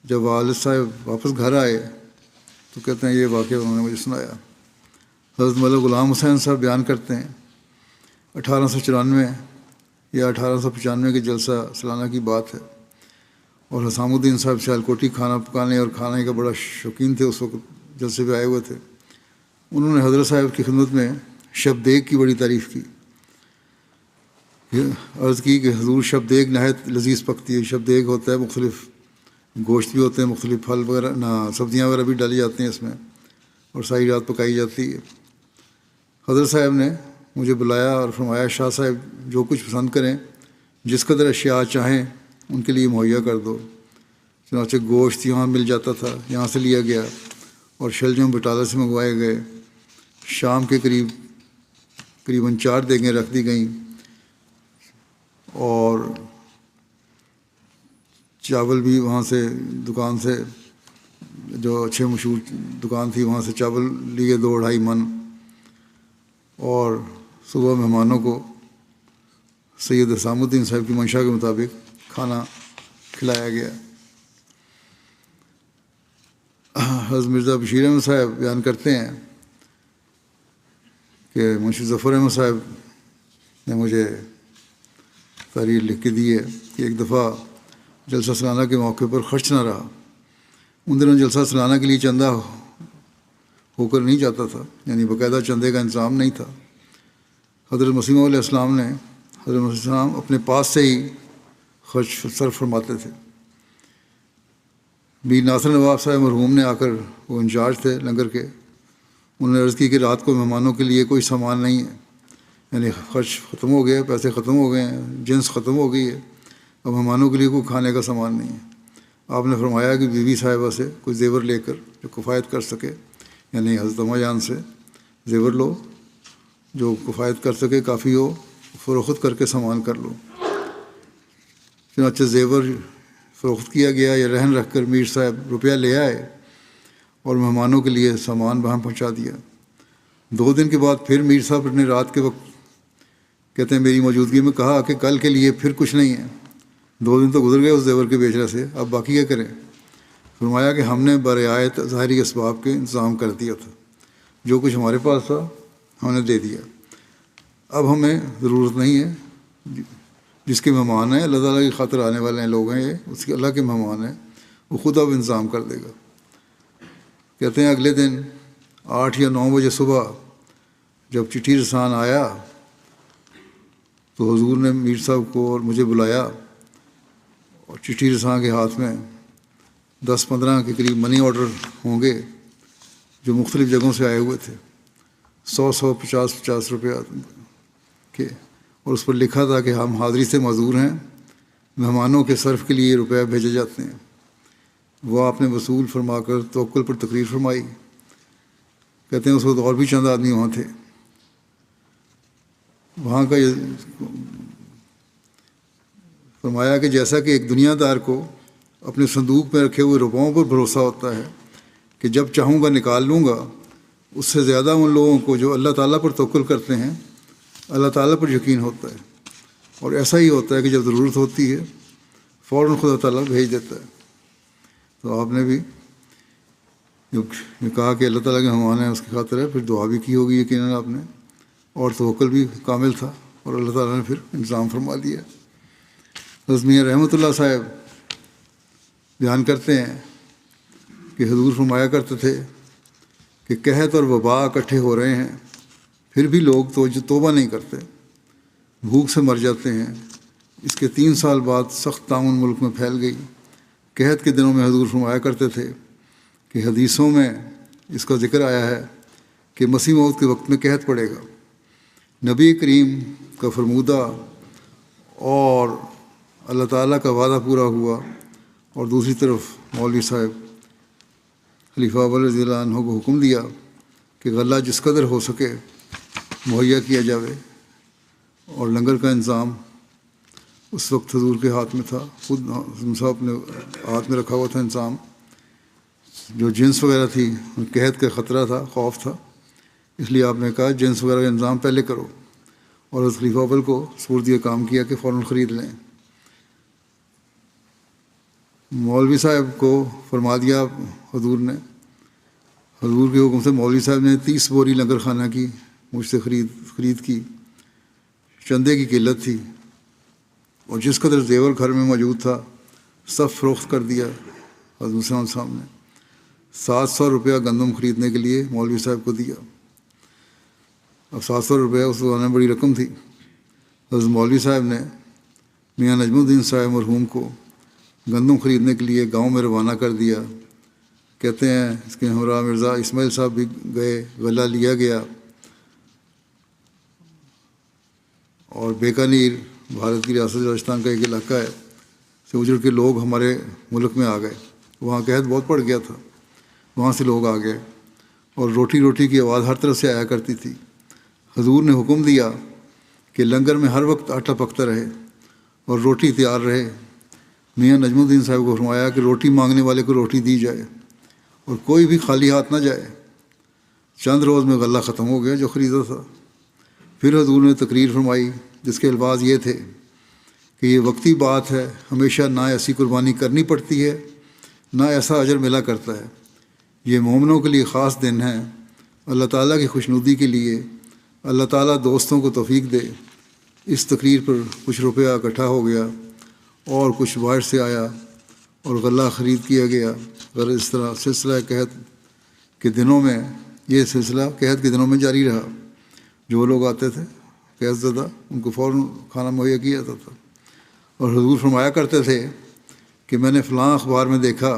جب والد صاحب واپس گھر آئے تو کہتے ہیں یہ واقعہ انہوں نے مجھے سنایا۔ حضرت مولانا غلام حسین صاحب بیان کرتے ہیں 1894 یا 1895 کے جلسہ سالانہ کی بات ہے، اور حسام الدین صاحب سیالکوٹی کھانا پکانے اور کھانے کا بڑا شوقین تھے، اس وقت جلسے پہ آئے ہوئے تھے۔ انہوں نے حضرت صاحب کی خدمت میں شب دیگ کی بڑی تعریف کی، عرض کی کہ حضور شب دیگ نہایت لذیذ پکتی ہے۔ شب دیگ ہوتا ہے مختلف گوشت بھی ہوتے ہیں، مختلف پھل وغیرہ سبزیاں وغیرہ بھی ڈالی جاتی ہیں اس میں، اور ساری رات پکائی جاتی ہے۔ حضرت صاحب نے مجھے بلایا اور فرمایا شاہ صاحب جو کچھ پسند کریں، جس قدر اشیاء چاہیں ان کے لیے مہیا کر دو۔ چنانچہ گوشت یہاں مل جاتا تھا، یہاں سے لیا گیا، اور شلجم بٹالہ سے منگوائے گئے۔ شام کے قریباً 4 دیگیں رکھ دی گئیں، اور چاول بھی وہاں سے دکان سے، جو اچھے مشہور دکان تھی وہاں سے چاول لیے 2-2.5 من، اور صبح مہمانوں کو سید حسام الدین صاحب کی منشا کے مطابق کھانا کھلایا گیا۔ حضرت مرزا بشیر احمد صاحب بیان کرتے ہیں کہ منشی ظفر احمد صاحب نے مجھے تحریر لکھ کے دی ہے کہ ایک دفعہ جلسہ سالانہ کے موقع پر خرچ نہ رہا۔ ان دنوں جلسہ سالانہ کے لیے چندہ ہو کر نہیں جاتا تھا، یعنی باقاعدہ چندے کا انتظام نہیں تھا۔ حضرت مسیح علیہ السلام نے حضرت مسیح السلام اپنے پاس سے ہی خرچ صرف فرماتے تھے۔ میر ناصر نواب صاحب مرحوم نے آ کر، وہ انچارج تھے لنگر کے، انہوں نے عرض کی کہ رات کو مہمانوں کے لیے کوئی سامان نہیں ہے، یعنی خرچ ختم ہو گیا، پیسے ختم ہو گئے ہیں، جنس ختم ہو گئی ہے، اب مہمانوں کے لیے کوئی کھانے کا سامان نہیں ہے۔ آپ نے فرمایا کہ بیوی صاحبہ سے کوئی زیور لے کر جو کفایت کر سکے، یعنی حضرت اماں جان سے زیور لو، جو کفایت کر سکے، کافی ہو، فروخت کر کے سامان کر لو۔ چنانچہ زیور فروخت کیا گیا یا رہن رکھ کر میر صاحب روپیہ لے آئے اور مہمانوں کے لیے سامان وہاں پہنچا دیا۔ 2 دن کے بعد پھر میر صاحب نے رات کے وقت کہتے ہیں میری موجودگی میں کہا کہ کل کے لیے پھر کچھ نہیں ہے، 2 دن تو گزر گئے اس زیور کے بیچنے سے، اب باقی کیا کریں؟ فرمایا کہ ہم نے برعایت ظاہری اسباب کے انتظام کر دیا تھا، جو کچھ ہمارے پاس تھا ہم نے دے دیا، اب ہمیں ضرورت نہیں ہے، جس کے مہمان ہیں، اللہ تعالیٰ کی خاطر آنے والے ہیں لوگ ہیں، یہ اس کے اللہ کے مہمان ہیں، وہ خود اب انتظام کر دے گا۔ کہتے ہیں اگلے دن 8 یا 9 بجے صبح جب چٹھی رسان آیا تو حضور نے میر صاحب کو اور مجھے بلایا، اور چٹھی رساں کے ہاتھ میں 10-15 کے قریب منی آرڈر ہوں گے جو مختلف جگہوں سے آئے ہوئے تھے، 100 50 روپیہ کے، اور اس پر لکھا تھا کہ ہم حاضری سے معذور ہیں، مہمانوں کے صرف کے لیے یہ روپیہ بھیجے جاتے ہیں۔ وہ آپ نے وصول فرما کر توکل پر تقریر فرمائی۔ کہتے ہیں اس وقت اور بھی چند آدمی وہاں تھے۔ وہاں کا یہ فرمایا کہ جیسا کہ ایک دنیا دار کو اپنے صندوق میں رکھے ہوئے روپوں پر بھروسہ ہوتا ہے کہ جب چاہوں گا نکال لوں گا، اس سے زیادہ ان لوگوں کو جو اللہ تعالیٰ پر توکل کرتے ہیں اللہ تعالیٰ پر یقین ہوتا ہے، اور ایسا ہی ہوتا ہے کہ جب ضرورت ہوتی ہے فوراً خدا تعالیٰ بھیج دیتا ہے۔ تو آپ نے بھی جو کہا کہ اللہ تعالیٰ کے مہمان ہیں اس کی خاطر ہے، پھر دعا بھی کی ہوگی یقیناً آپ نے، اور توکل بھی کامل تھا، اور اللہ تعالیٰ نے پھر انتظام فرما دیا۔ حضرت میاں رحمۃ اللہ صاحب بیان کرتے ہیں کہ حضور فرمایا کرتے تھے کہ قحط اور وبا اکٹھے ہو رہے ہیں، پھر بھی لوگ توبہ نہیں کرتے، بھوک سے مر جاتے ہیں۔ اس کے 3 سال بعد سخت طاعون ملک میں پھیل گئی۔ قحط کے دنوں میں حضور فرمایا کرتے تھے کہ حدیثوں میں اس کا ذکر آیا ہے کہ مسیح موت کے وقت میں قحط پڑے گا۔ نبی کریم کا فرمودہ اور اللہ تعالیٰ کا وعدہ پورا ہوا، اور دوسری طرف مولوی صاحب خلیفہ اول رضی اللہ عنہ کو حکم دیا کہ غلہ جس قدر ہو سکے مہیا کیا جاوے، اور لنگر کا انتظام اس وقت حضور کے ہاتھ میں تھا، خود صاحب اپنے ہاتھ میں رکھا ہوا تھا انتظام۔ جو جنس وغیرہ تھی قحط کا خطرہ تھا، خوف تھا، اس لیے آپ نے کہا جنس وغیرہ کا انتظام پہلے کرو، اور اس خلیفہ اول کو سپرد یہ کام کیا کہ فوراً خرید لیں۔ مولوی صاحب کو فرما دیا حضور نے، حضور کے حکم سے مولوی صاحب نے 30 بوری لنگر خانہ کی مجھ سے خرید کی۔ چندے کی قلت تھی، اور جس قدر زیور گھر میں موجود تھا سب فروخت کر دیا حضرت صاحب نے۔ 700 روپیہ گندم خریدنے کے لیے مولوی صاحب کو دیا۔ اب 700 روپیہ اس زمانے میں بڑی رقم تھی۔ حضرت مولوی صاحب نے میاں نجم الدین صاحب مرحوم کو گندم خریدنے کے لیے گاؤں میں روانہ کر دیا۔ کہتے ہیں اس کے ہمراہ مرزا اسماعیل صاحب بھی گئے، غلہ لیا گیا، اور بیکانیر بھارت کی ریاست راجستھان کا ایک علاقہ ہے سے اجڑ کے لوگ ہمارے ملک میں آ گئے۔ وہاں قحط بہت پڑ گیا تھا، وہاں سے لوگ آ گئے، اور روٹی کی آواز ہر طرف سے آیا کرتی تھی۔ حضور نے حکم دیا کہ لنگر میں ہر وقت آٹا پکتا رہے اور روٹی تیار رہے۔ میاں نجم الدین صاحب کو فرمایا کہ روٹی مانگنے والے کو روٹی دی جائے، اور کوئی بھی خالی ہاتھ نہ جائے۔ چند روز میں غلہ ختم ہو گیا جو خریدا تھا۔ پھر حضور نے تقریر فرمائی جس کے الفاظ یہ تھے کہ یہ وقتی بات ہے، ہمیشہ نہ ایسی قربانی کرنی پڑتی ہے نہ ایسا اجر ملا کرتا ہے۔ یہ مومنوں کے لیے خاص دن ہے، اللہ تعالیٰ کی خوشنودی کے لیے اللہ تعالیٰ دوستوں کو توفیق دے۔ اس تقریر پر کچھ روپیہ اکٹھا ہو گیا اور کچھ باہر سے آیا اور غلہ خرید کیا گیا۔ غرض اس طرح سلسلہ قحط کے دنوں میں جاری رہا۔ جو لوگ آتے تھے قحط زدہ ان کو فوراً کھانا مہیا کیا جاتا تھا۔ اور حضور فرمایا کرتے تھے کہ میں نے فلاں اخبار میں دیکھا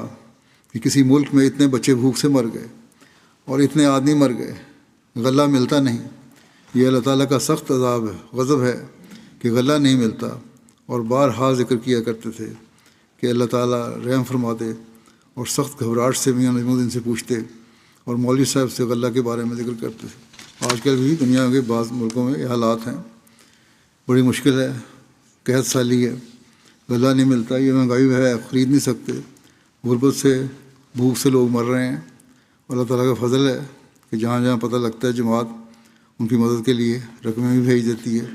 کہ کسی ملک میں اتنے بچے بھوک سے مر گئے اور اتنے آدمی مر گئے، غلہ ملتا نہیں۔ یہ اللہ تعالیٰ کا سخت عذاب ہے، غضب ہے کہ غلہ نہیں ملتا۔ اور بارہا ذکر کیا کرتے تھے کہ اللہ تعالیٰ رحم فرما دے، اور سخت گھبراہٹ سے میاں نجم الدین سے پوچھتے اور مولوی صاحب سے غلہ کے بارے میں ذکر کرتے تھے۔ آج کل بھی دنیا کے بعض ملکوں میں یہ حالات ہیں، بڑی مشکل ہے، قحط سالی ہے، غلہ نہیں ملتا، یہ مہنگائی ہے، خرید نہیں سکتے، غربت سے بھوک سے لوگ مر رہے ہیں۔ اللہ تعالیٰ کا فضل ہے کہ جہاں جہاں پتہ لگتا ہے جماعت ان کی مدد کے لیے رقمیں بھی بھیج دیتی ہے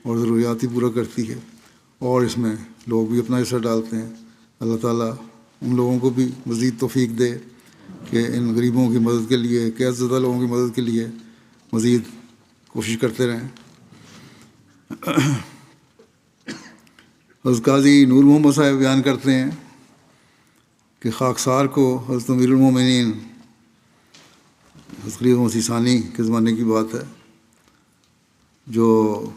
اور ضروریات بھی پورا کرتی ہے، اور اس میں لوگ بھی اپنا حصہ ڈالتے ہیں۔ اللہ تعالیٰ ان لوگوں کو بھی مزید توفیق دے کہ ان غریبوں کی مدد کے لیے، قحط زدہ لوگوں کی مدد کے لیے مزید کوشش کرتے رہیں۔ حضرت قاضی نور محمد صاحب بیان کرتے ہیں کہ خاکسار کو حضرت امیر المومنین حضرت خلیفہ مسیح ثانی کے زمانے کی بات ہے، جو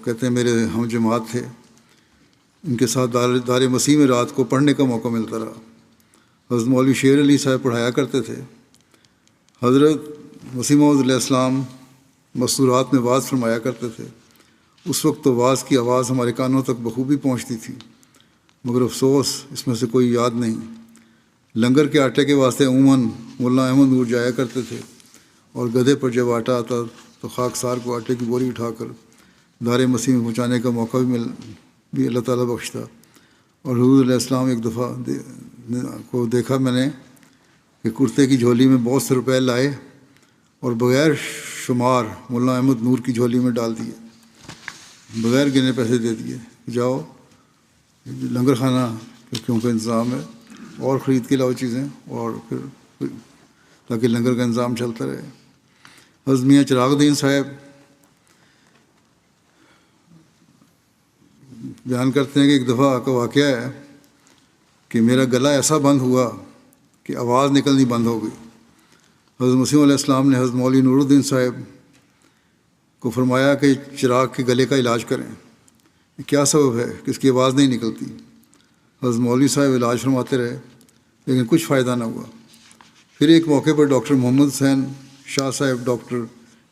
کہتے ہیں میرے ہم جماعت تھے، ان کے ساتھ دار مسیح میں رات کو پڑھنے کا موقع ملتا رہا۔ حضرت مولوی شیر علی صاحب پڑھایا کرتے تھے۔ حضرت مسیح موعود علیہ السلام مستورات میں واعظ فرمایا کرتے تھے۔ اس وقت تو واعظ کی آواز ہمارے کانوں تک بخوبی پہنچتی تھی، مگر افسوس اس میں سے کوئی یاد نہیں۔ لنگر کے آٹے کے واسطے عموماً مولانا احمد نور جایا کرتے تھے، اور گدھے پر جب آٹا آتا تو خاکسار کو آٹے کی بوری اٹھا کر دار مسیح میں پہنچانے کا موقع بھی اللہ تعالیٰ بخشتا۔ اور حضور علیہ السلام ایک دفعہ کو دیکھا میں نے کہ کرتے کی جھولی میں بہت سے روپے لائے اور بغیر شمار مولانا احمد نور کی جھولی میں ڈال دیے، بغیر گنے پیسے دے دیے، جاؤ لنگر خانہ کیونکہ انتظام ہے اور خرید کے لاؤ چیزیں، اور پھر تاکہ لنگر کا انتظام چلتا رہے۔ حضرت میاں چراغ الدین صاحب بیان کرتے ہیں کہ ایک دفعہ کا واقعہ ہے کہ میرا گلا ایسا بند ہوا کہ آواز نکلنی بند ہو گئی۔ حضرت مسیح علیہ السلام نے حضرت مولوی نور الدین صاحب کو فرمایا کہ چراغ کے گلے کا علاج کریں، کیا سبب ہے کہ اس کی آواز نہیں نکلتی؟ حضرت مولوی صاحب علاج فرماتے رہے لیکن کچھ فائدہ نہ ہوا۔ پھر ایک موقع پر ڈاکٹر محمد حسین شاہ صاحب، ڈاکٹر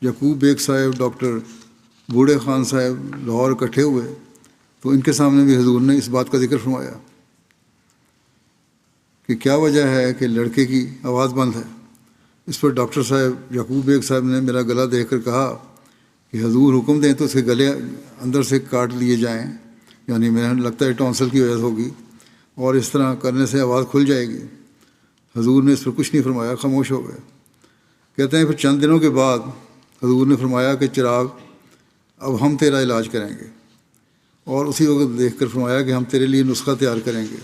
یعقوب بیگ صاحب، ڈاکٹر بوڑھے خان صاحب لاہور اکٹھے ہوئے تو ان کے سامنے بھی حضور نے اس بات کا ذکر فرمایا کہ کیا وجہ ہے کہ لڑکے کی آواز بند ہے۔ اس پر ڈاکٹر صاحب یعقوب بیگ صاحب نے میرا گلا دیکھ کر کہا کہ حضور حکم دیں تو اس کے گلے اندر سے کاٹ لیے جائیں، یعنی میں لگتا ہے ٹونسل کی وجہ ہوگی، اور اس طرح کرنے سے آواز کھل جائے گی۔ حضور نے اس پر کچھ نہیں فرمایا، خاموش ہو گئے۔ کہتے ہیں پھر چند دنوں کے بعد حضور نے فرمایا کہ چراغ اب ہم تیرا علاج کریں گے، اور اسی وقت دیکھ کر فرمایا کہ ہم تیرے لیے نسخہ تیار کریں گے۔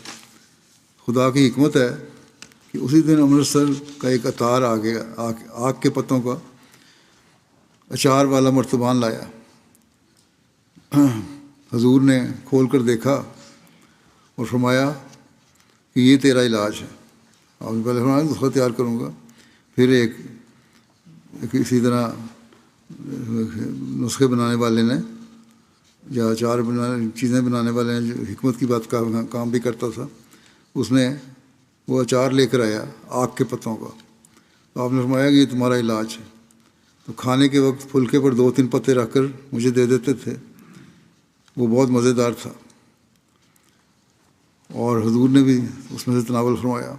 خدا کی حکمت ہے کہ اسی دن امرتسر کا ایک اتار آ گیا، آگ کے پتوں کا اچار والا مرتبان لایا۔ حضور نے کھول کر دیکھا اور فرمایا کہ یہ تیرا علاج ہے۔ آپ نے پہلے فرمایا نسخہ تیار کروں گا، پھر ایک اسی طرح نسخے بنانے والے نے یا اچار چیزیں بنانے والے نے جو حکمت کی بات کا کام بھی کرتا تھا، اس نے وہ اچار لے کر آیا آگ کے پتوں کا۔ تو آپ نے فرمایا کہ یہ تمہارا علاج ہے۔ تو کھانے کے وقت پھلکے پر 2-3 پتے رکھ کر مجھے دے دیتے تھے، وہ بہت مزیدار تھا، اور حضور نے بھی اس میں سے تناول فرمایا۔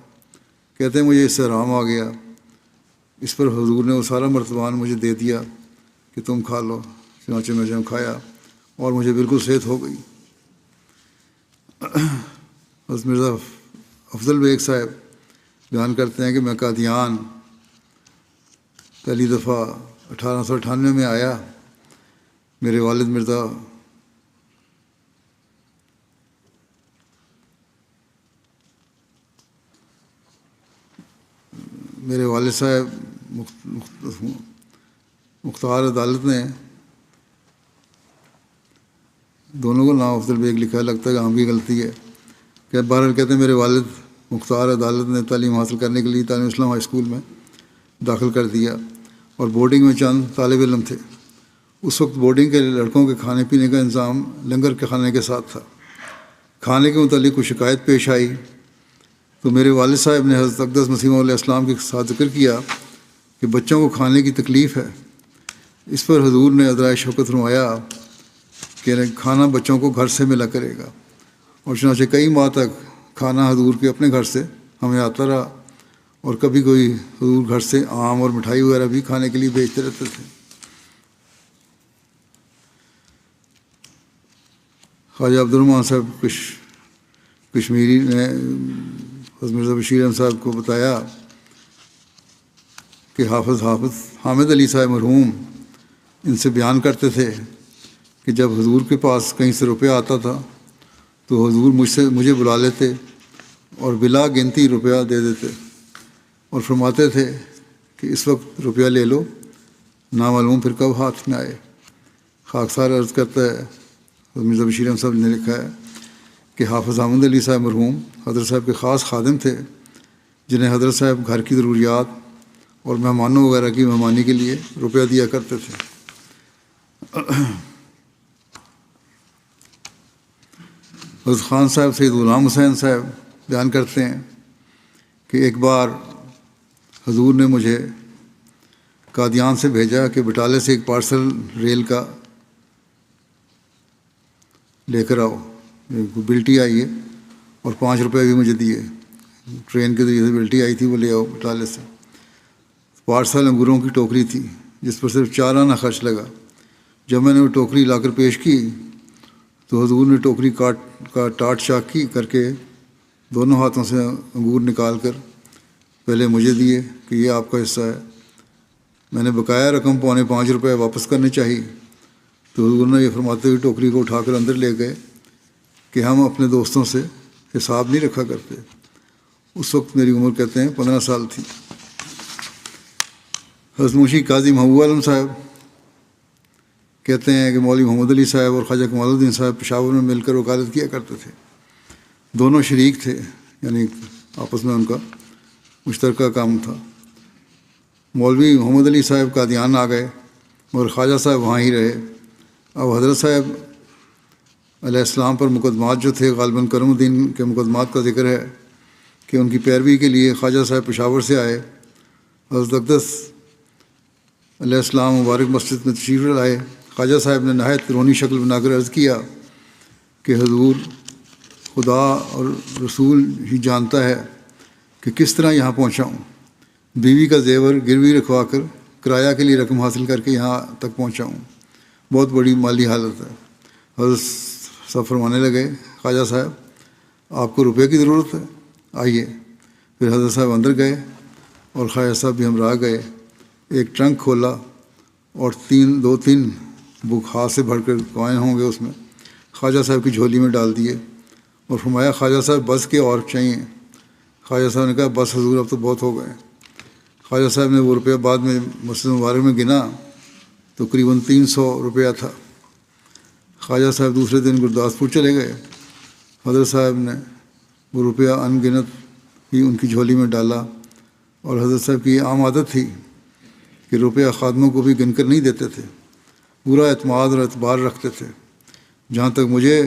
کہتے ہیں مجھے اس سے آرام آ گیا۔ اس پر حضور نے وہ سارا مرتبان مجھے دے دیا کہ تم کھا لو۔ چنانچہ میں جب کھایا اور مجھے بالکل صحت ہو گئی۔ حضرت مرزا افضل بیگ صاحب بیان کرتے ہیں کہ میں قادیان پہلی دفعہ 1898 میں آیا۔ میرے والد صاحب مختار عدالت نے، دونوں کو نام افضل بیگ لکھا ہے، لگتا ہے کہ عام کی غلطی ہے، کہ بہرحال کہتے ہیں میرے والد مختار عدالت نے تعلیم حاصل کرنے کے لیے تعلیم اسلام ہائی اسکول میں داخل کر دیا، اور بورڈنگ میں چند طالب علم تھے۔ اس وقت بورڈنگ کے لڑکوں کے کھانے پینے کا انتظام لنگر کے کھانے کے ساتھ تھا۔ کھانے کے متعلق کچھ شکایت پیش آئی تو میرے والد صاحب نے حضرت اقدس مسیح علیہ السلام کے ساتھ ذکر کیا کہ بچوں کو کھانے کی تکلیف ہے۔ اس پر حضور نے عذرائے شوکت فرمایا کہ کھانا بچوں کو گھر سے ملا کرے گا، اور چنانچہ کئی ماہ تک کھانا حضور کے اپنے گھر سے ہمیں آتا رہا، اور کبھی کوئی حضور گھر سے آم اور مٹھائی وغیرہ بھی کھانے کے لیے بھیجتے رہتے تھے۔ خواجہ عبد الرحمٰن صاحب کشمیری نے حضرت مرزا بشیر احمد صاحب کو بتایا کہ حافظ حامد علی صاحب مرحوم ان سے بیان کرتے تھے کہ جب حضور کے پاس کہیں سے روپیہ آتا تھا تو حضور مجھے بلا لیتے اور بلا گنتی روپیہ دے دیتے، اور فرماتے تھے کہ اس وقت روپیہ لے لو، نامعلوم پھر کب ہاتھ میں آئے۔ خاکسار عرض کرتا ہے، حضرت مرزا بشیر احمد صاحب نے لکھا ہے کہ حافظ احمد علی صاحب مرحوم حضرت صاحب کے خاص خادم تھے، جنہیں حضرت صاحب گھر کی ضروریات اور مہمانوں وغیرہ کی مہمانی کے لیے روپیہ دیا کرتے تھے۔ حضرت خان صاحب سید غلام حسین صاحب بیان کرتے ہیں کہ ایک بار حضور نے مجھے قادیان سے بھیجا کہ بٹالے سے ایک پارسل ریل کا لے کر آؤ، بلٹی آئی ہے، اور 5 روپے بھی مجھے دیے، ٹرین کے ذریعے سے بلٹی آئی تھی، وہ لے آؤ بٹالے سے۔ پارسل انگوروں کی ٹوکری تھی جس پر صرف 4 آنا خرچ لگا۔ جب میں نے وہ ٹوکری لا کر پیش کی تو حضور نے ٹوکری کا ٹاٹ چاکی کر کے دونوں ہاتھوں سے انگور نکال کر پہلے مجھے دیے کہ یہ آپ کا حصہ ہے۔ میں نے بقایا رقم 4.25 روپے واپس کرنے چاہی تو حضور نے یہ فرماتے ہوئے ٹوکری کو اٹھا کر اندر لے گئے کہ ہم اپنے دوستوں سے حساب نہیں رکھا کرتے۔ اس وقت میری عمر کہتے ہیں 15 سال تھی۔ حضرت منشی قاضی محبوب عالم صاحب کہتے ہیں کہ مولوی محمد علی صاحب اور خواجہ کمال الدین صاحب پشاور میں مل کر وکالت کیا کرتے تھے۔ دونوں شریک تھے، یعنی آپس میں ان کا مشترکہ کام تھا۔ مولوی محمد علی صاحب قادیان آ گئے اور خواجہ صاحب وہاں ہی رہے۔ اب حضرت صاحب علیہ السلام پر مقدمات جو تھے، غالباً کرم الدین کے مقدمات کا ذکر ہے کہ ان کی پیروی کے لیے خواجہ صاحب پشاور سے آئے۔ حضرت اقدس علیہ السلام مبارک مسجد میں تشریف لائے۔ خواجہ صاحب نے نہایت رونی شکل بنا کر عرض کیا کہ حضور، خدا اور رسول ہی جانتا ہے کہ کس طرح یہاں پہنچا ہوں۔ بیوی کا زیور گروی رکھوا کر کرایہ کے لیے رقم حاصل کر کے یہاں تک پہنچا ہوں، بہت بڑی مالی حالت ہے۔ حضرت صاحب فرمانے لگے، خواجہ صاحب آپ کو روپے کی ضرورت ہے، آئیے۔ پھر حضرت صاحب اندر گئے اور خواجہ صاحب بھی ہمراہ گئے۔ ایک ٹرنک کھولا اور 2-3 بک ہاتھ سے بھر کر کوائن ہوں گے اس میں، خواجہ صاحب کی جھولی میں ڈال دیے اور فرمایا خواجہ صاحب بس کے اور چاہیے؟ خواجہ صاحب نے کہا بس حضور اب تو بہت ہو گئے۔ خواجہ صاحب نے وہ روپیہ بعد میں مسجد مبارک میں گنا تو تقریباً 300 روپیہ تھا۔ خواجہ صاحب دوسرے دن گرداسپور چلے گئے۔ حضرت صاحب نے وہ روپیہ ان گنت ہی ان کی جھولی میں ڈالا، اور حضرت صاحب کی یہ عام عادت تھی کہ روپیہ خادموں کو بھی گن کر نہیں دیتے تھے، پورا اعتماد اور اعتبار رکھتے تھے۔ جہاں تک مجھے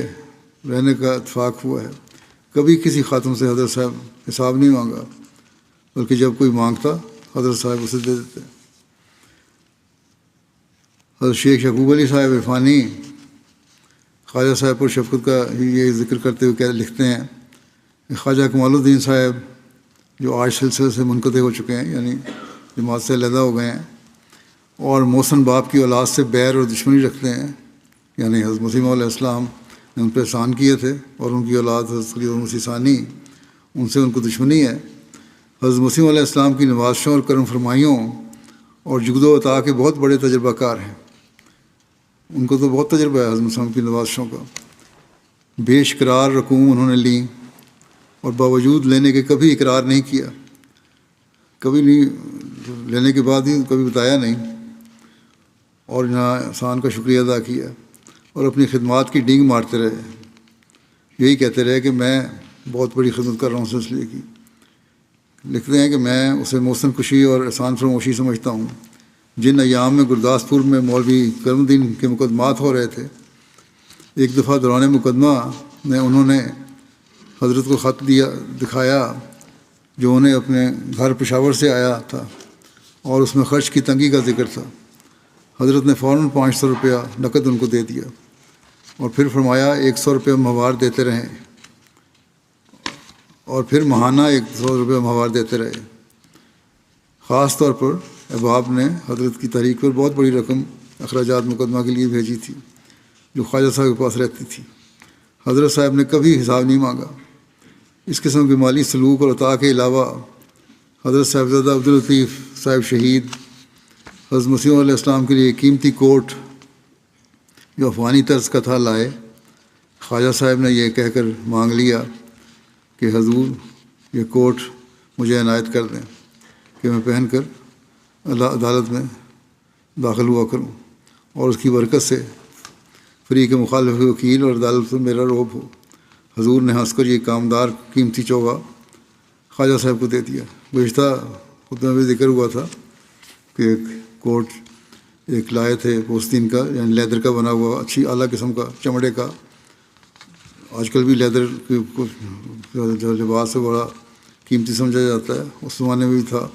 رہنے کا اتفاق ہوا ہے، کبھی کسی خاتم سے حضرت صاحب حساب نہیں مانگا، بلکہ جب کوئی مانگتا حضرت صاحب اسے دے دیتے۔ حضرت شیخ یعقوب علی صاحب عرفانی خواجہ صاحب پر شفقت کا یہ ذکر کرتے ہوئے لکھتے ہیں کہ خواجہ کمال الدین صاحب جو آج سلسلے سے منقطع ہو چکے ہیں، یعنی جماعت سے علیحدہ ہو گئے ہیں، اور محسن باپ کی اولاد سے بیر اور دشمنی رکھتے ہیں، یعنی حضرت مسیح علیہ السلام نے ان پہ احسان کیے تھے اور ان کی اولاد حضرت خلیفہ مسیح ثانی، ان سے ان کو دشمنی ہے۔ حضرت مسیح علیہ السلام کی نوازشوں اور کرم فرمائیوں اور جگد و عطا کے بہت بڑے تجربہ کار ہیں، ان کو تو بہت تجربہ ہے حضرت مسیح کی نوازشوں کا۔ بیش قرار رقوم انہوں نے لیں اور باوجود لینے کے کبھی اقرار نہیں کیا، کبھی نہیں، لینے کے بعد ہی کبھی بتایا نہیں، اور یہاں احسان کا شکریہ ادا کیا اور اپنی خدمات کی ڈینگ مارتے رہے، یہی کہتے رہے کہ میں بہت بڑی خدمت کر رہا ہوں سلسلے کی۔ لکھتے ہیں کہ میں اسے محسن کشی اور احسان فراموشی سمجھتا ہوں۔ جن ایام میں گرداسپور میں مولوی کرم الدین کے مقدمات ہو رہے تھے، ایک دفعہ دوران مقدمہ میں انہوں نے حضرت کو خط دکھایا جو انہیں اپنے گھر پشاور سے آیا تھا، اور اس میں خرچ کی تنگی کا ذکر تھا۔ حضرت نے فوراً 500 روپیہ نقد ان کو دے دیا اور پھر فرمایا 100 روپیہ ماہوار دیتے رہیں، اور پھر ماہانہ 100 روپیہ ماہوار دیتے رہے۔ خاص طور پر احباب نے حضرت کی تحریک پر بہت بڑی رقم اخراجات مقدمہ کے لیے بھیجی تھی جو خواجہ صاحب کے پاس رہتی تھی۔ حضرت صاحب نے کبھی حساب نہیں مانگا۔ اس قسم کے مالی سلوک اور عطا کے علاوہ حضرت صاحبزادہ عبداللطیف صاحب شہید حضرت مسیح علیہ السلام کے لیے قیمتی کوٹ جو افغانی طرز کا تھا لائے۔ خواجہ صاحب نے یہ کہہ کر مانگ لیا کہ حضور یہ کوٹ مجھے عنایت کر دیں کہ میں پہن کر اللہ عدالت میں داخل ہوا کروں، اور اس کی برکت سے فریق مخالف وکیل اور عدالت پر میرا روب ہو۔ حضور نے ہنس کر یہ کامدار قیمتی چوغا خواجہ صاحب کو دے دیا۔ گزشتہ خطبے میں ذکر ہوا تھا کہ ایک کوٹ ایک لائے تھے پوستین کا، یعنی لیدر کا بنا ہوا، اچھی اعلیٰ قسم کا، چمڑے کا۔ آج کل بھی لیدر جو لباس ہے بڑا قیمتی سمجھا جاتا ہے، اس زمانے میں بھی تھا۔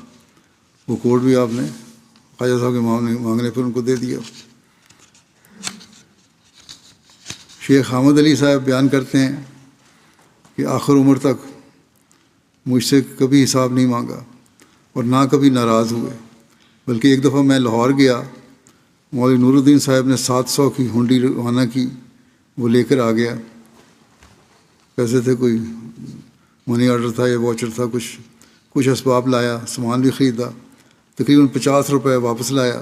وہ کوٹ بھی آپ نے خواجہ صاحب کے مانگنے پر ان کو دے دیا۔ شیخ حامد علی صاحب بیان کرتے ہیں کہ آخر عمر تک مجھ سے کبھی حساب نہیں مانگا اور نہ کبھی ناراض ہوئے، بلکہ ایک دفعہ میں لاہور گیا، مولوی نور الدین صاحب نے 700 کی ہنڈی روانہ کی، وہ لے کر آ گیا۔ پیسے تھے، کوئی منی آرڈر تھا یا واچر تھا، کچھ اسباب لایا، سامان بھی خریدا، تقریباً 50 روپے واپس لایا،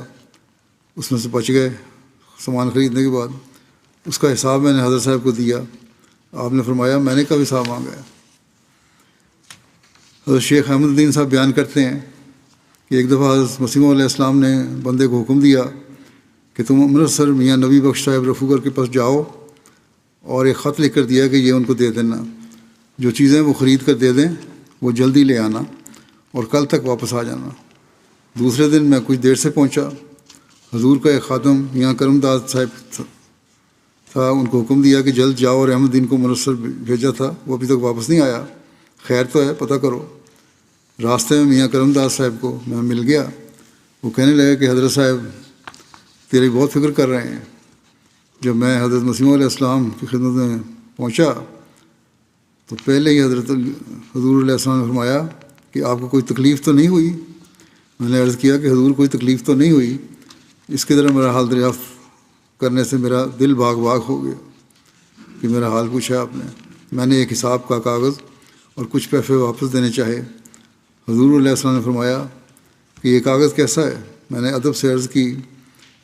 اس میں سے بچ گئے سامان خریدنے کے بعد۔ اس کا حساب میں نے حضرت صاحب کو دیا، آپ نے فرمایا میں نے کب حساب مانگا ہے؟ حضرت شیخ احمد الدین صاحب بیان کرتے ہیں کہ ایک دفعہ حضرت مسیح علیہ السلام نے بندے کو حکم دیا کہ تم امرتسر میاں نبی بخش صاحب رفوگر کے پاس جاؤ اور ایک خط لکھ کر دیا کہ یہ ان کو دے دینا، جو چیزیں وہ خرید کر دے دیں وہ جلدی لے آنا اور کل تک واپس آ جانا۔ دوسرے دن میں کچھ دیر سے پہنچا، حضور کا ایک خادم میاں کرم داد صاحب تھا، ان کو حکم دیا کہ جلد جاؤ، اور احمد الدین کو امرتسر بھیجا تھا، وہ ابھی تک واپس نہیں آیا، خیر تو ہے، پتہ کرو۔ راستے میں میاں کرم داد صاحب کو میں مل گیا، وہ کہنے لگا کہ حضرت صاحب تیری بہت فکر کر رہے ہیں۔ جب میں حضرت مسیح علیہ السلام کی خدمت میں پہنچا تو پہلے ہی حضور علیہ السلام نے فرمایا کہ آپ کو کوئی تکلیف تو نہیں ہوئی؟ میں نے عرض کیا کہ حضور کوئی تکلیف تو نہیں ہوئی۔ اس کی طرح میرا حال دریافت کرنے سے میرا دل باغ باغ ہو گیا کہ میرا حال پوچھا آپ نے۔ میں نے ایک حساب کا کاغذ اور کچھ پیسے واپس دینے چاہے۔ حضور علیہ السلام نے فرمایا کہ یہ کاغذ کیسا ہے؟ میں نے ادب سے عرض کی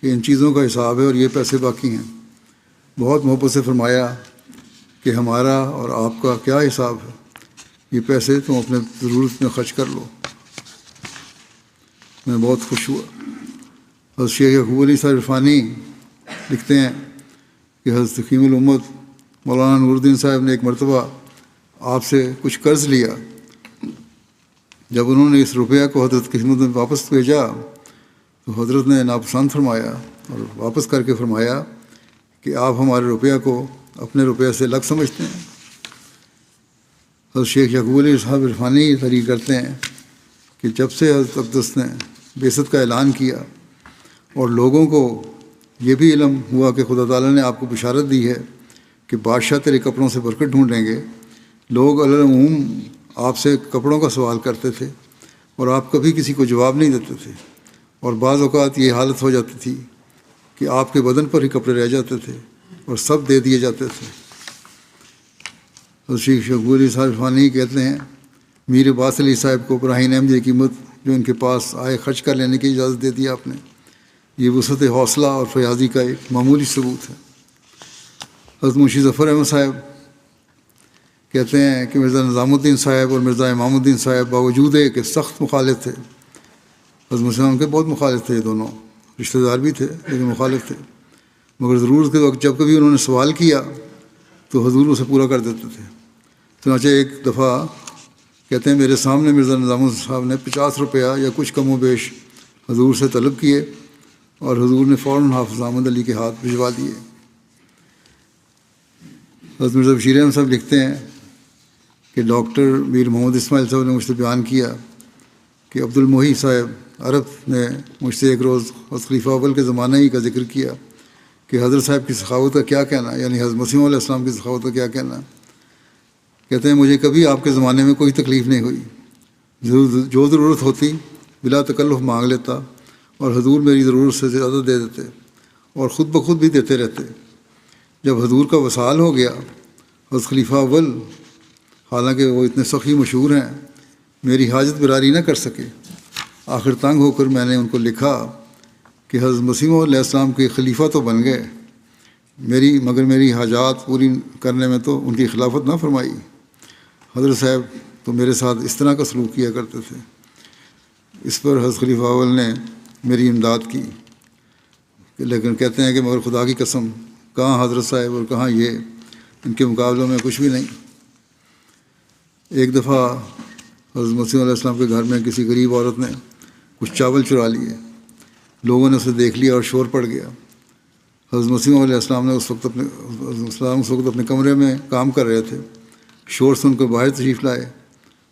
کہ ان چیزوں کا حساب ہے اور یہ پیسے باقی ہیں۔ بہت محبت سے فرمایا کہ ہمارا اور آپ کا کیا حساب ہے، یہ پیسے تم اپنے ضرورت میں خرچ کر لو۔ میں بہت خوش ہوا۔ حضرت شیخ یعقوب علی صاحب عرفانی لکھتے ہیں کہ حضرت حکیم الامت مولانا نور الدین صاحب نے ایک مرتبہ آپ سے کچھ قرض لیا۔ جب انہوں نے اس روپیہ کو حضرت کی خدمت میں واپس بھیجا تو حضرت نے ناپسند فرمایا اور واپس کر کے فرمایا کہ آپ ہمارے روپیہ کو اپنے روپیہ سے الگ سمجھتے ہیں۔ حضرت شیخ یعقوب علی صاحب عرفانی تحریر کرتے ہیں کہ جب سے حضرت اقدس نے بعثت کا اعلان کیا اور لوگوں کو یہ بھی علم ہوا کہ خدا تعالیٰ نے آپ کو بشارت دی ہے کہ بادشاہ تیرے کپڑوں سے برکت ڈھونڈیں گے، لوگ علیہم آپ سے کپڑوں کا سوال کرتے تھے اور آپ کبھی کسی کو جواب نہیں دیتے تھے، اور بعض اوقات یہ حالت ہو جاتی تھی کہ آپ کے بدن پر ہی کپڑے رہ جاتے تھے اور سب دے دیے جاتے تھے۔ حضرت شیخ یعقوب علی صاحب عرفانی کہتے ہیں میر عباس علی صاحب کو براہین احمدی کی قیمت جو ان کے پاس آئے خرچ کر لینے کی اجازت دے دی آپ نے، یہ وسعت حوصلہ اور فیاضی کا ایک معمولی ثبوت ہے۔ حضرت منشی ظفر احمد صاحب کہتے ہیں کہ مرزا نظام الدین صاحب اور مرزا امام الدین صاحب باوجود کہ سخت مخالف تھے، حضرت مسلم کے بہت مخالف تھے، یہ دونوں رشتہ دار بھی تھے لیکن مخالف تھے، مگر ضرورت کے وقت جب کبھی انہوں نے سوال کیا تو حضور اسے پورا کر دیتے تھے۔ چنانچہ ایک دفعہ کہتے ہیں میرے سامنے مرزا نظام الدین صاحب نے 50 روپیہ یا کچھ کم و بیش حضور سے طلب کیے اور حضور نے فوراً حافظ احمد علی کے ہاتھ بھجوا دیے۔ حضرت مرزا بشیر احمد صاحب لکھتے ہیں کہ ڈاکٹر میر محمد اسماعیل صاحب نے مجھ سے بیان کیا کہ عبد المحی صاحب عرب نے مجھ سے ایک روز حضرت خلیفہ اول کے زمانے ہی کا ذکر کیا کہ حضرت صاحب کی سخاوت کا کیا کہنا، یعنی حضرت مسیح علیہ السلام کی سخاوت کا کیا کہنا۔ کہتے ہیں مجھے کبھی آپ کے زمانے میں کوئی تکلیف نہیں ہوئی، جو ضرورت ہوتی بلا تکلف مانگ لیتا اور حضور میری ضرورت سے زیادہ دے دیتے اور خود بخود بھی دیتے رہتے۔ جب حضور کا وصال ہو گیا حضرت خلیفہ اول، حالانکہ وہ اتنے سخی مشہور ہیں، میری حاجت براری نہ کر سکے، آخر تنگ ہو کر میں نے ان کو لکھا کہ حضرت مسیح علیہ السلام کے خلیفہ تو بن گئے مگر میری حاجات پوری کرنے میں تو ان کی خلافت نہ فرمائی۔ حضرت صاحب تو میرے ساتھ اس طرح کا سلوک کیا کرتے تھے۔ اس پر حضرت خلیفہ اول نے میری امداد کی، لیکن کہتے ہیں کہ مگر خدا کی قسم کہاں حضرت صاحب اور کہاں یہ، ان کے مقابلوں میں کچھ بھی نہیں۔ ایک دفعہ حضرت مسیح علیہ السلام کے گھر میں کسی غریب عورت نے کچھ چاول چرا لیے. لوگوں نے اسے دیکھ لیا اور شور پڑ گیا. حضرت مسیح علیہ السلام نے اس وقت اپنے کمرے میں کام کر رہے تھے. شور سن کر باہر تشریف لائے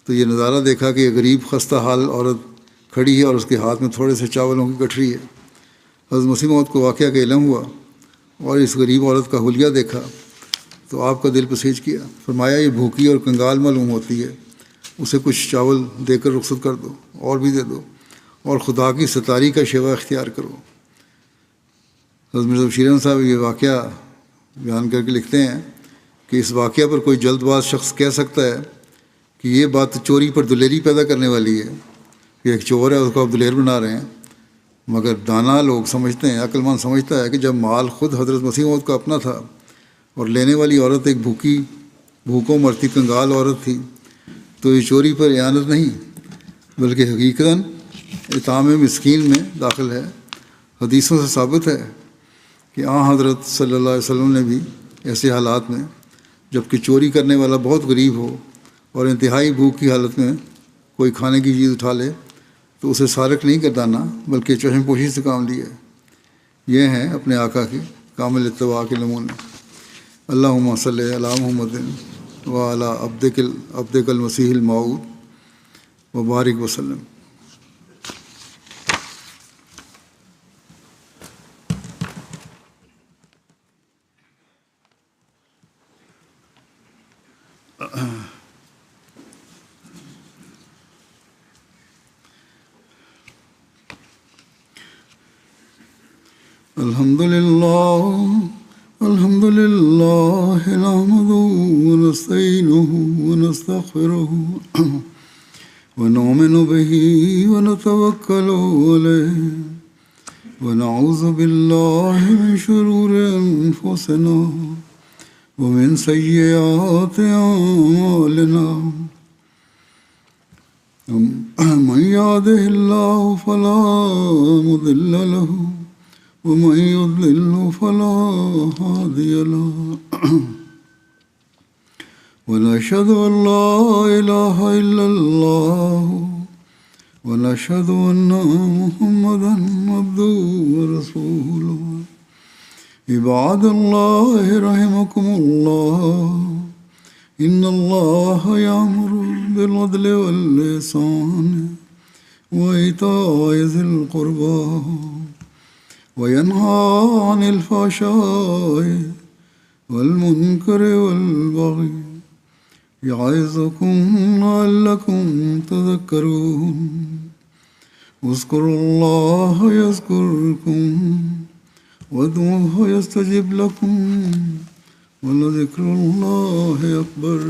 تو یہ نظارہ دیکھا کہ یہ غریب خستہ حال عورت کھڑی ہے اور اس کے ہاتھ میں تھوڑے سے چاولوں کی گٹھری ہے. حضرت مسیح موعود کو واقعہ کا علم ہوا اور اس غریب عورت کا حلیہ دیکھا تو آپ کا دل پسیج کیا. فرمایا یہ بھوکی اور کنگال معلوم ہوتی ہے، اسے کچھ چاول دے کر رخصت کر دو اور بھی دے دو اور خدا کی ستاری کا شیوا اختیار کرو. حضرت مرزا بشیر احمد صاحب یہ واقعہ بیان کر کے لکھتے ہیں کہ اس واقعہ پر کوئی جلد باز شخص کہہ سکتا ہے کہ یہ بات چوری پر دلیری پیدا کرنے والی ہے کہ ایک چور ہے اس کو آپ دلیر بنا رہے ہیں. مگر دانا لوگ سمجھتے ہیں، عقل مند سمجھتا ہے کہ جب مال خود حضرت مسیح موعود کا اپنا تھا اور لینے والی عورت ایک بھوکوں مرتی کنگال عورت تھی تو یہ چوری پر اعانت نہیں بلکہ حقیقتاً اطعام مسکین میں داخل ہے. حدیثوں سے ثابت ہے کہ حضرت صلی اللہ علیہ وسلم نے بھی ایسے حالات میں جب کہ چوری کرنے والا بہت غریب ہو اور انتہائی بھوک کی حالت میں کوئی کھانے کی چیز اٹھا لے تو اسے سارق نہیں گردانا بلکہ چشم پوشی سے کام لیا. یہ ہیں اپنے آقا کے کامل اتباع کے نمونے. اللہم صلی علی محمد وعلی عبدک المسیح الموعود وبارک وسلم. الحمد لله نحمده ونستعينه ونستغفره ونؤمن به ونتوكل عليه ونعوذ بالله من شرور أنفسنا ومن سيئات أعمالنا من يهده الله فلا مضل له ومن يضلل فلا هادي له ونشهد أن لا إله إلا الله ونشهد أن محمدا عبده ورسوله. عباد الله رحمكم الله إن الله يأمر بالعدل والإحسان وإيتاء ذي القربى وينهى عن الفحشاء والمنكر والبغي يعظكم لعلكم تذكرون. اذكروا الله يذكركم وادعوه يستجب لكم ولذكر الله أكبر.